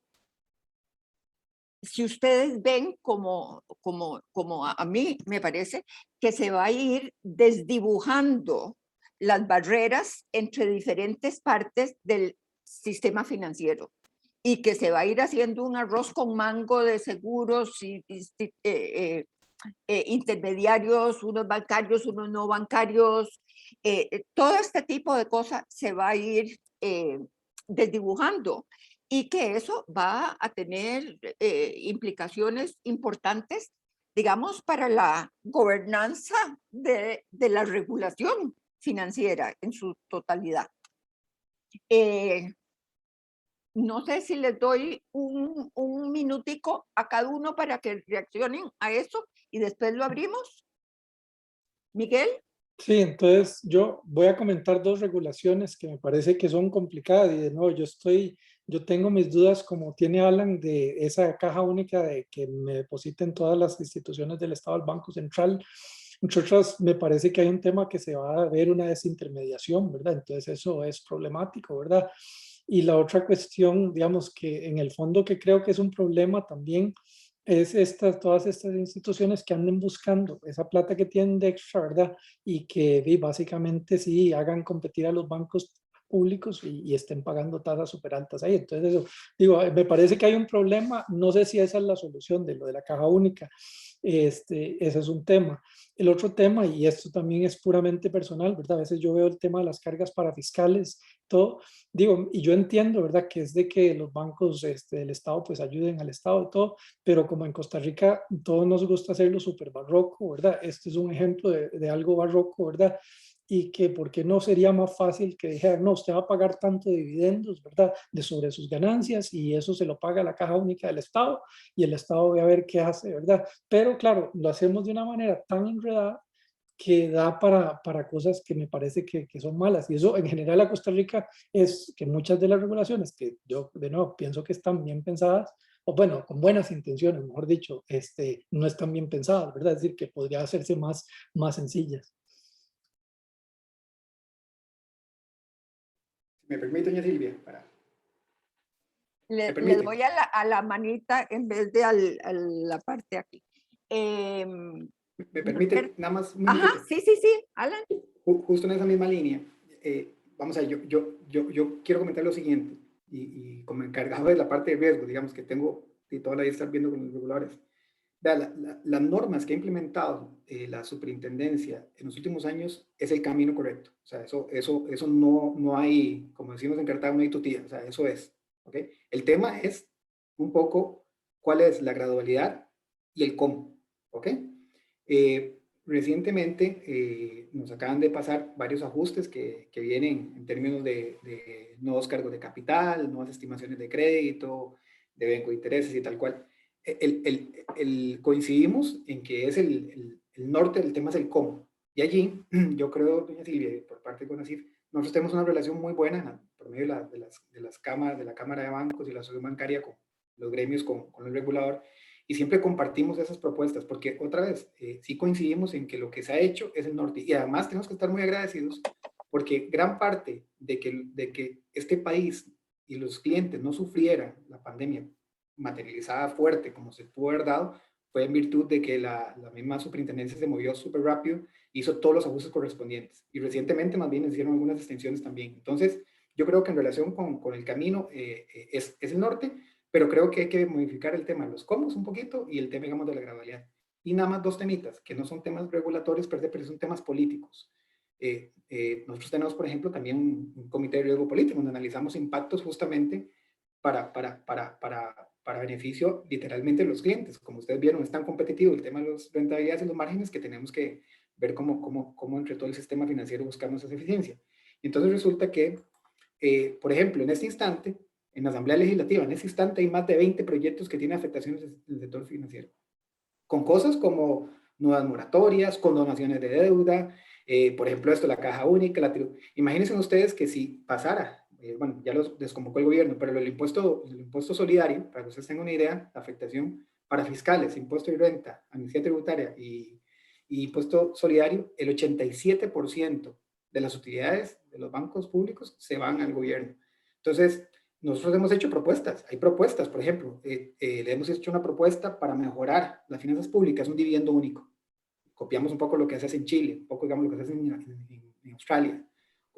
Si ustedes ven como a mí me parece que se va a ir desdibujando las barreras entre diferentes partes del sistema financiero y que se va a ir haciendo un arroz con mango de seguros y intermediarios, unos bancarios, unos no bancarios, todo este tipo de cosas se va a ir desdibujando y que eso va a tener implicaciones importantes, digamos, para la gobernanza de la regulación financiera en su totalidad. No sé si les doy un minutico a cada uno para que reaccionen a eso y después lo abrimos. Miguel. Sí, entonces yo voy a comentar dos regulaciones que me parece que son complicadas y de nuevo yo tengo mis dudas como tiene Alan de esa caja única de que me depositen todas las instituciones del Estado al Banco Central. Entre otras, me parece que hay un tema que se va a ver una desintermediación, ¿verdad? Entonces eso es problemático, ¿verdad? Y la otra cuestión, digamos que en el fondo que creo que es un problema también es todas estas instituciones que anden buscando esa plata que tienen de extra, ¿verdad? Y que básicamente sí hagan competir a los bancos públicos y estén pagando tasas súper altas ahí. Entonces eso, digo, me parece que hay un problema, no sé si esa es la solución de lo de la caja única. Ese es un tema. El otro tema, y esto también es puramente personal, ¿verdad? A veces yo veo el tema de las cargas parafiscales, todo, digo, y yo entiendo, ¿verdad? Que es de que los bancos del Estado pues ayuden al Estado y todo, pero como en Costa Rica todos nos gusta hacerlo súper barroco, ¿verdad? Este es un ejemplo de algo barroco, ¿verdad? Y que por qué no sería más fácil que dijeran, no, usted va a pagar tanto de dividendos, ¿verdad? De sobre sus ganancias y eso se lo paga la caja única del Estado y el Estado va a ver qué hace, ¿verdad? Pero claro, lo hacemos de una manera tan enredada que da para cosas que me parece que son malas. Y eso en general a Costa Rica es que muchas de las regulaciones que yo de nuevo pienso que están bien pensadas, o bueno, con buenas intenciones, mejor dicho, no están bien pensadas, ¿verdad? Es decir, que podría hacerse más sencillas. ¿Me permite, doña Silvia? Le permite? doy a la manita en vez de a la parte aquí. ¿Me permite nada más un Ajá, minutito? sí, Alan. Justo en esa misma línea, vamos a ver, yo quiero comentar lo siguiente, y como encargado de la parte de riesgo, digamos que tengo y toda la vida estar viendo con los reguladores. Vea, las normas que ha implementado la superintendencia en los últimos años es el camino correcto. O sea, eso no hay, como decimos en Cartago, no hay tutía. O sea, eso es. ¿Okay? El tema es un poco cuál es la gradualidad y el cómo. ¿Ok? Recientemente nos acaban de pasar varios ajustes que vienen en términos de nuevos cargos de capital, nuevas estimaciones de crédito, de vengo de intereses y tal cual. Coincidimos en que es el norte del tema es el cómo. Y allí, yo creo, doña Silvia, por parte de CONACYT, nosotros tenemos una relación muy buena por medio de las cámaras, de la Cámara de Bancos y la Asociación Bancaria con los gremios, con el regulador, y siempre compartimos esas propuestas, porque otra vez, sí coincidimos en que lo que se ha hecho es el norte, y además tenemos que estar muy agradecidos, porque gran parte de que este país y los clientes no sufrieran la pandemia materializada fuerte como se pudo haber dado, fue en virtud de que la misma superintendencia se movió súper rápido, hizo todos los ajustes correspondientes, y recientemente más bien hicieron algunas extensiones también. Entonces, yo creo que en relación con el camino es el norte, pero creo que hay que modificar el tema de los cómo un poquito y el tema, digamos, de la gradualidad. Y nada más dos temitas, que no son temas regulatorios, pero son temas políticos. Nosotros tenemos, por ejemplo, también un comité de riesgo político, donde analizamos impactos justamente para beneficio literalmente de los clientes. Como ustedes vieron, es tan competitivo el tema de las rentabilidades y los márgenes que tenemos que ver cómo entre todo el sistema financiero buscamos esa eficiencia. Entonces resulta que, por ejemplo, en este instante, en la Asamblea Legislativa, en este instante hay más de 20 proyectos que tienen afectaciones del sector financiero, con cosas como nuevas moratorias, condonaciones de deuda, por ejemplo, esto, la caja única, imagínense ustedes que si pasara, bueno, ya los desconvocó el gobierno, pero el impuesto solidario, para que ustedes tengan una idea, la afectación para fiscales, impuesto de renta, amnistía tributaria y impuesto solidario, el 87% de las utilidades de los bancos públicos se van al gobierno. Entonces, nosotros hemos hecho propuestas, hay propuestas, por ejemplo, le hemos hecho una propuesta para mejorar las finanzas públicas, un dividendo único. Copiamos un poco lo que se hace en Chile, un poco, digamos, lo que se hace en Australia.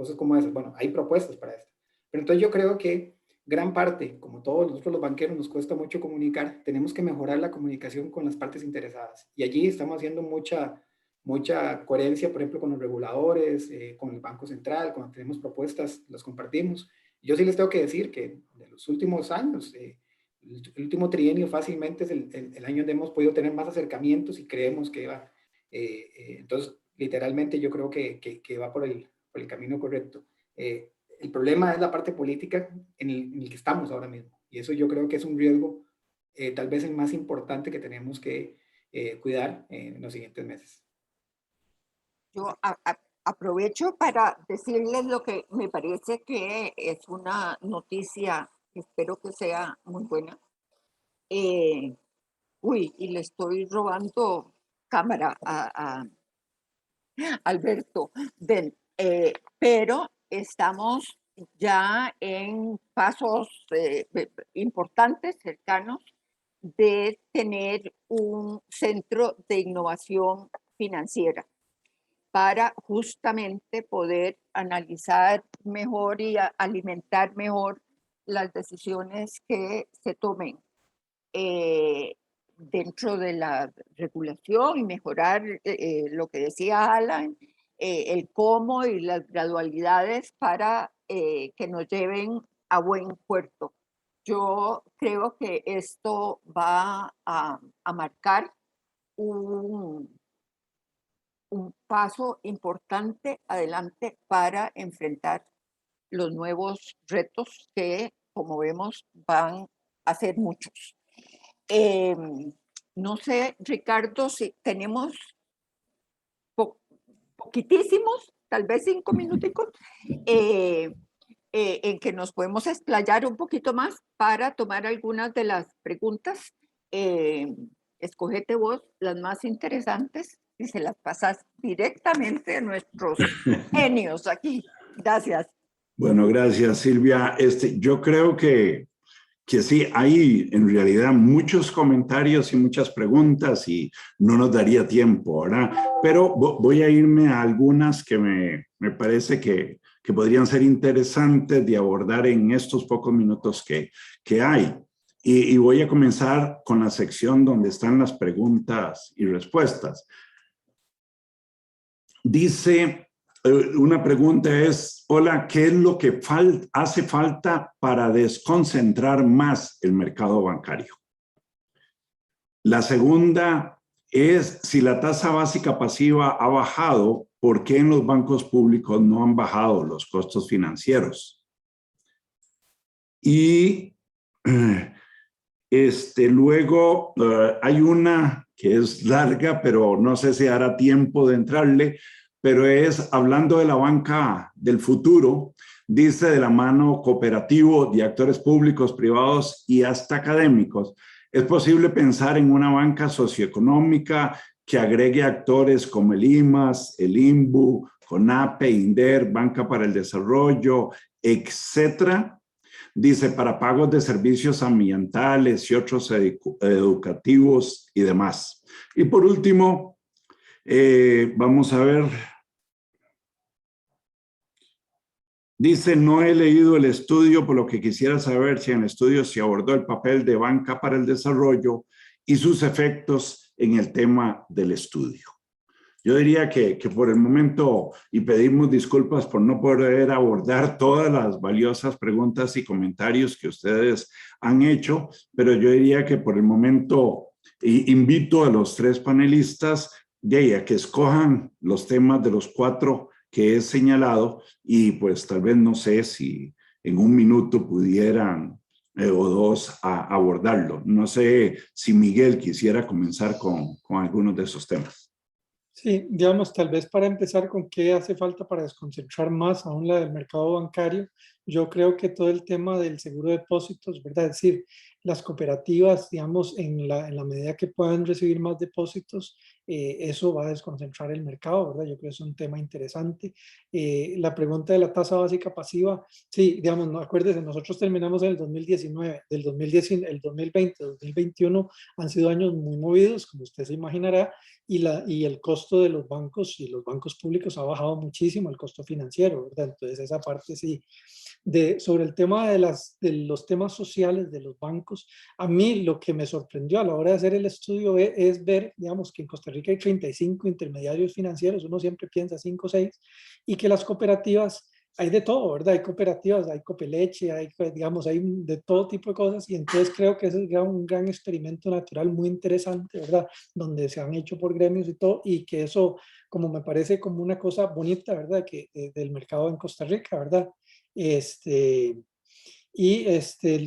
cosas como esas. Bueno, hay propuestas para esto. Pero entonces yo creo que gran parte, como todos nosotros los banqueros nos cuesta mucho comunicar, tenemos que mejorar la comunicación con las partes interesadas. Y allí estamos haciendo mucha coherencia, por ejemplo, con los reguladores, con el Banco Central, cuando tenemos propuestas, las compartimos. Yo sí les tengo que decir que de los últimos años, el último trienio fácilmente es el año donde hemos podido tener más acercamientos y creemos que va. Entonces, literalmente yo creo que va por el camino correcto. El problema es la parte política en el que estamos ahora mismo. Y eso yo creo que es un riesgo tal vez el más importante que tenemos que cuidar en los siguientes meses. Yo aprovecho para decirles lo que me parece que es una noticia, espero que sea muy buena. Y le estoy robando cámara a Alberto. Pero estamos ya en pasos importantes, cercanos, de tener un centro de innovación financiera para justamente poder analizar mejor y alimentar mejor las decisiones que se tomen dentro de la regulación y mejorar lo que decía Alan, el cómo y las gradualidades para que nos lleven a buen puerto. Yo creo que esto va a marcar un paso importante adelante para enfrentar los nuevos retos que, como vemos, van a ser muchos. No sé, Ricardo, si tenemos poquitísimos, tal vez 5 minuticos, en que nos podemos explayar un poquito más para tomar algunas de las preguntas. Escogete vos las más interesantes y se las pasas directamente a nuestros genios aquí. Gracias. Bueno, gracias, Silvia. Yo creo que sí, hay en realidad muchos comentarios y muchas preguntas y no nos daría tiempo, ¿verdad? Pero voy a irme a algunas que me parece que podrían ser interesantes de abordar en estos pocos minutos que hay. Y voy a comenzar con la sección donde están las preguntas y respuestas. Dice, una pregunta es, hola, ¿qué es lo que hace falta para desconcentrar más el mercado bancario? La segunda es, si la tasa básica pasiva ha bajado, ¿por qué en los bancos públicos no han bajado los costos financieros? Y luego hay una que es larga, pero no sé si hará tiempo de entrarle, pero es hablando de la banca del futuro, dice de la mano cooperativo de actores públicos, privados y hasta académicos. Es posible pensar en una banca socioeconómica que agregue actores como el IMAS, el INBU, CONAPE, INDER, Banca para el Desarrollo, etcétera. Dice, para pagos de servicios ambientales y otros educativos y demás. Y por último, vamos a ver. Dice, no he leído el estudio, por lo que quisiera saber si en el estudio se abordó el papel de Banca para el Desarrollo y sus efectos en el tema del estudio. Yo diría que por el momento, y pedimos disculpas por no poder abordar todas las valiosas preguntas y comentarios que ustedes han hecho, pero yo diría que por el momento invito a los tres panelistas a que escojan los temas de los 4 que he señalado y pues tal vez no sé si en 1 minuto pudieran o 2 abordarlo. No sé si Miguel quisiera comenzar con algunos de esos temas. Sí, digamos, tal vez para empezar con qué hace falta para desconcentrar más aún la del mercado bancario, Yo creo que todo el tema del seguro de depósitos, ¿verdad? Es decir, las cooperativas, digamos, en la medida que puedan recibir más depósitos, eso va a desconcentrar el mercado, ¿verdad? Yo creo que es un tema interesante. La pregunta de la tasa básica pasiva, sí, digamos, no, acuérdense, nosotros terminamos en el 2019, del 2010, el 2020, 2021 han sido años muy movidos, como usted se imaginará, y el costo de los bancos y los bancos públicos ha bajado muchísimo, el costo financiero, ¿verdad? Entonces esa parte sí. Sobre el tema de los temas sociales de los bancos, a mí lo que me sorprendió a la hora de hacer el estudio es ver, digamos, que en Costa Rica hay 35 intermediarios financieros, uno siempre piensa 5 o 6, y que las cooperativas, hay de todo, ¿verdad? Hay cooperativas, hay Copeleche, hay, digamos, hay de todo tipo de cosas, y entonces creo que ese es un gran experimento natural muy interesante, ¿verdad? Donde se han hecho por gremios y todo, y que eso, como me parece como una cosa bonita, ¿verdad? Que del mercado en Costa Rica, ¿verdad?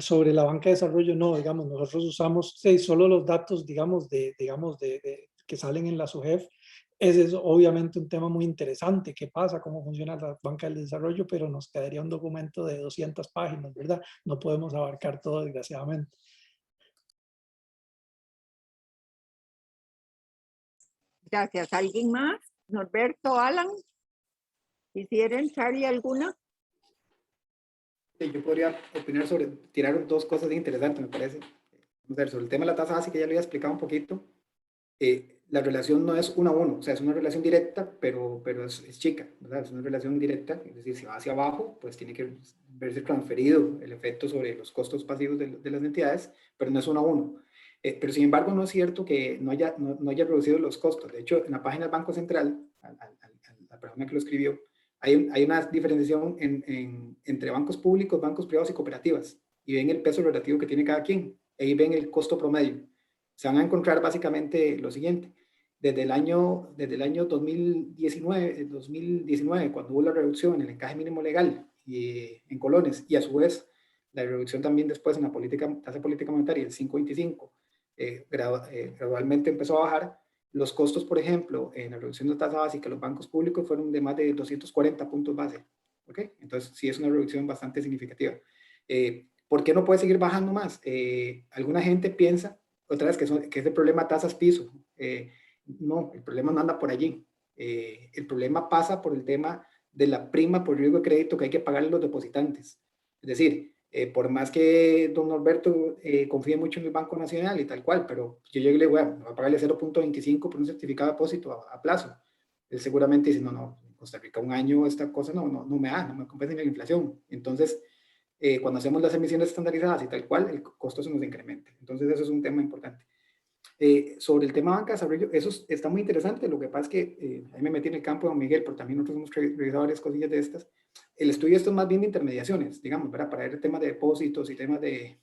Sobre la banca de desarrollo, no, digamos, nosotros usamos solo los datos, digamos, que salen en la SUGEF. Ese es obviamente un tema muy interesante, qué pasa, cómo funciona la banca del desarrollo, pero nos quedaría un documento de 200 páginas, ¿verdad? No podemos abarcar todo, desgraciadamente. Gracias. ¿Alguien más? Norberto, Alan, ¿quisieran, Charlie, alguna? Sí, yo podría opinar sobre, tirar dos cosas interesantes, me parece. Vamos a ver, sobre el tema de la tasa básica, ya lo había explicado un poquito. La relación no es 1 a 1, o sea, es una relación directa, pero es chica, ¿verdad? Es una relación directa, es decir, si va hacia abajo, pues tiene que verse transferido el efecto sobre los costos pasivos de las entidades, pero no es 1 a 1. Pero sin embargo, no es cierto que no haya reducido los costos. De hecho, en la página del Banco Central, la persona que lo escribió, hay una diferenciación entre bancos públicos, bancos privados y cooperativas, y ven el peso relativo que tiene cada quien, ahí ven el costo promedio. Se van a encontrar básicamente lo siguiente. Desde el año 2019, cuando hubo la reducción en el encaje mínimo legal y, en colones, y a su vez la reducción también después en la tasa política monetaria, el 5.25, gradualmente empezó a bajar. Los costos, por ejemplo, en la reducción de tasa básica, los bancos públicos fueron de más de 240 puntos base. ¿Okay? Entonces, sí es una reducción bastante significativa. ¿Por qué no puede seguir bajando más? Alguna gente piensa, otra vez, que es el problema tasas piso. No, el problema no anda por allí. El problema pasa por el tema de la prima por riesgo de crédito que hay que pagarle a los depositantes. Es decir, por más que don Norberto confíe mucho en el Banco Nacional y tal cual, pero yo llego y le digo, bueno, me va a pagarle 0.25 por un certificado de depósito a plazo. Él seguramente dice, no, en Costa Rica un año esta cosa no me compensa ni la inflación. Entonces, cuando hacemos las emisiones estandarizadas y tal cual, el costo se nos incrementa. Entonces, eso es un tema importante. Sobre el tema de banca de desarrollo, eso está muy interesante. Lo que pasa es que ahí me metí en el campo de don Miguel, pero también nosotros hemos revisado varias cosillas de estas. El estudio esto es más bien de intermediaciones, digamos, ¿verdad? Para ver temas de depósitos y temas de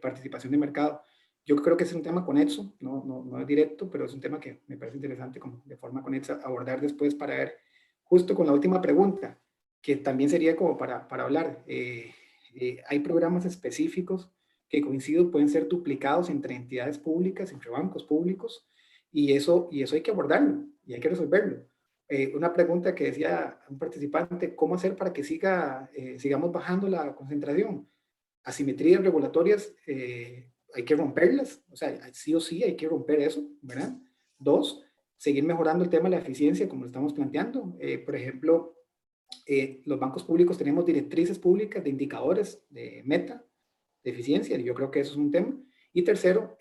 participación de mercado. Yo creo que es un tema conexo, no es directo, pero es un tema que me parece interesante como de forma conexa abordar después para ver, justo con la última pregunta, que también sería como para hablar. Hay programas específicos que coincido pueden ser duplicados entre entidades públicas, entre bancos públicos, y eso hay que abordarlo y hay que resolverlo. Una pregunta que decía un participante, ¿cómo hacer para que sigamos bajando la concentración? Asimetrías regulatorias, hay que romperlas, o sea, sí o sí hay que romper eso, ¿verdad? 2, seguir mejorando el tema de la eficiencia, como lo estamos planteando. Por ejemplo, los bancos públicos tenemos directrices públicas de indicadores de meta, de eficiencia, y yo creo que eso es un tema. Y tercero,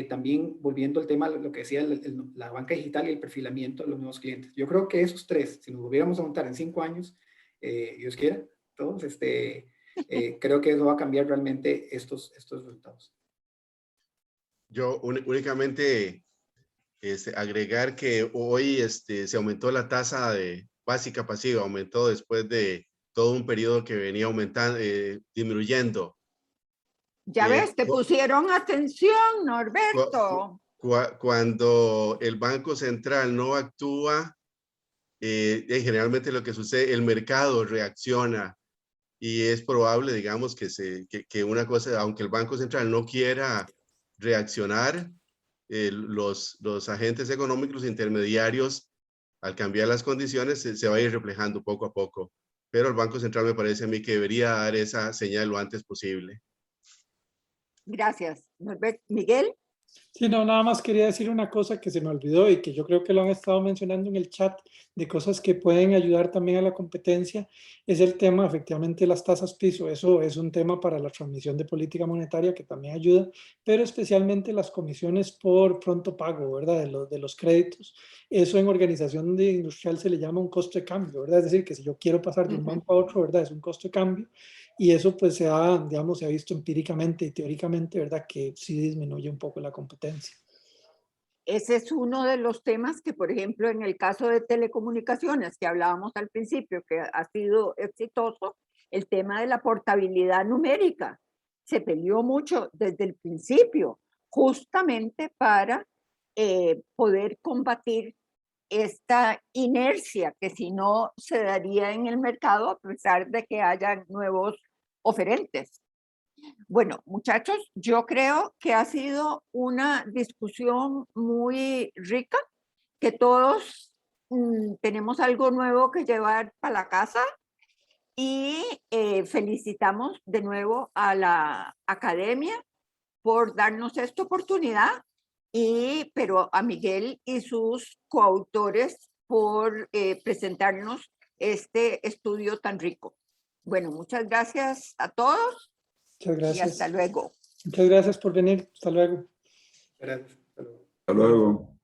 también volviendo al tema, lo que decía la banca digital y el perfilamiento de los nuevos clientes. Yo creo que esos tres, si nos volviéramos a montar en 5 años, Dios quiera, todos, creo que eso va a cambiar realmente estos resultados. Yo únicamente agregar que hoy se aumentó la tasa de básica pasiva, aumentó después de todo un periodo que venía aumentando, disminuyendo. Ya ves, te pusieron atención, Norberto. Cuando el Banco Central no actúa, generalmente lo que sucede, el mercado reacciona y es probable, digamos, que una cosa, aunque el Banco Central no quiera reaccionar, los agentes económicos intermediarios, al cambiar las condiciones, se va a ir reflejando poco a poco. pero el Banco Central me parece a mí que debería dar esa señal lo antes posible. Gracias. Norbert. Miguel. Sí, no, nada más quería decir una cosa que se me olvidó y que yo creo que lo han estado mencionando en el chat, de cosas que pueden ayudar también a la competencia, es el tema efectivamente de las tasas piso. Eso es un tema para la transmisión de política monetaria que también ayuda, pero especialmente las comisiones por pronto pago, ¿verdad? De los créditos. Eso en organización industrial se le llama un costo de cambio, ¿verdad? Es decir, que si yo quiero pasar de un banco a otro, ¿verdad? Es un costo de cambio. Y eso pues digamos, se ha visto empíricamente y teóricamente, ¿verdad? Que sí disminuye un poco la competencia. Ese es uno de los temas que, por ejemplo, en el caso de telecomunicaciones, que hablábamos al principio, que ha sido exitoso, el tema de la portabilidad numérica. Se peleó mucho desde el principio, justamente para poder combatir esta inercia que si no se daría en el mercado a pesar de que haya nuevos oferentes. Bueno, muchachos, yo creo que ha sido una discusión muy rica, que todos tenemos algo nuevo que llevar para la casa y felicitamos de nuevo a la academia por darnos esta oportunidad, pero a Miguel y sus coautores por presentarnos este estudio tan rico. Bueno, muchas gracias a todos. Muchas gracias. Y hasta luego. Muchas gracias por venir. Hasta luego. Gracias. Hasta luego. Hasta luego.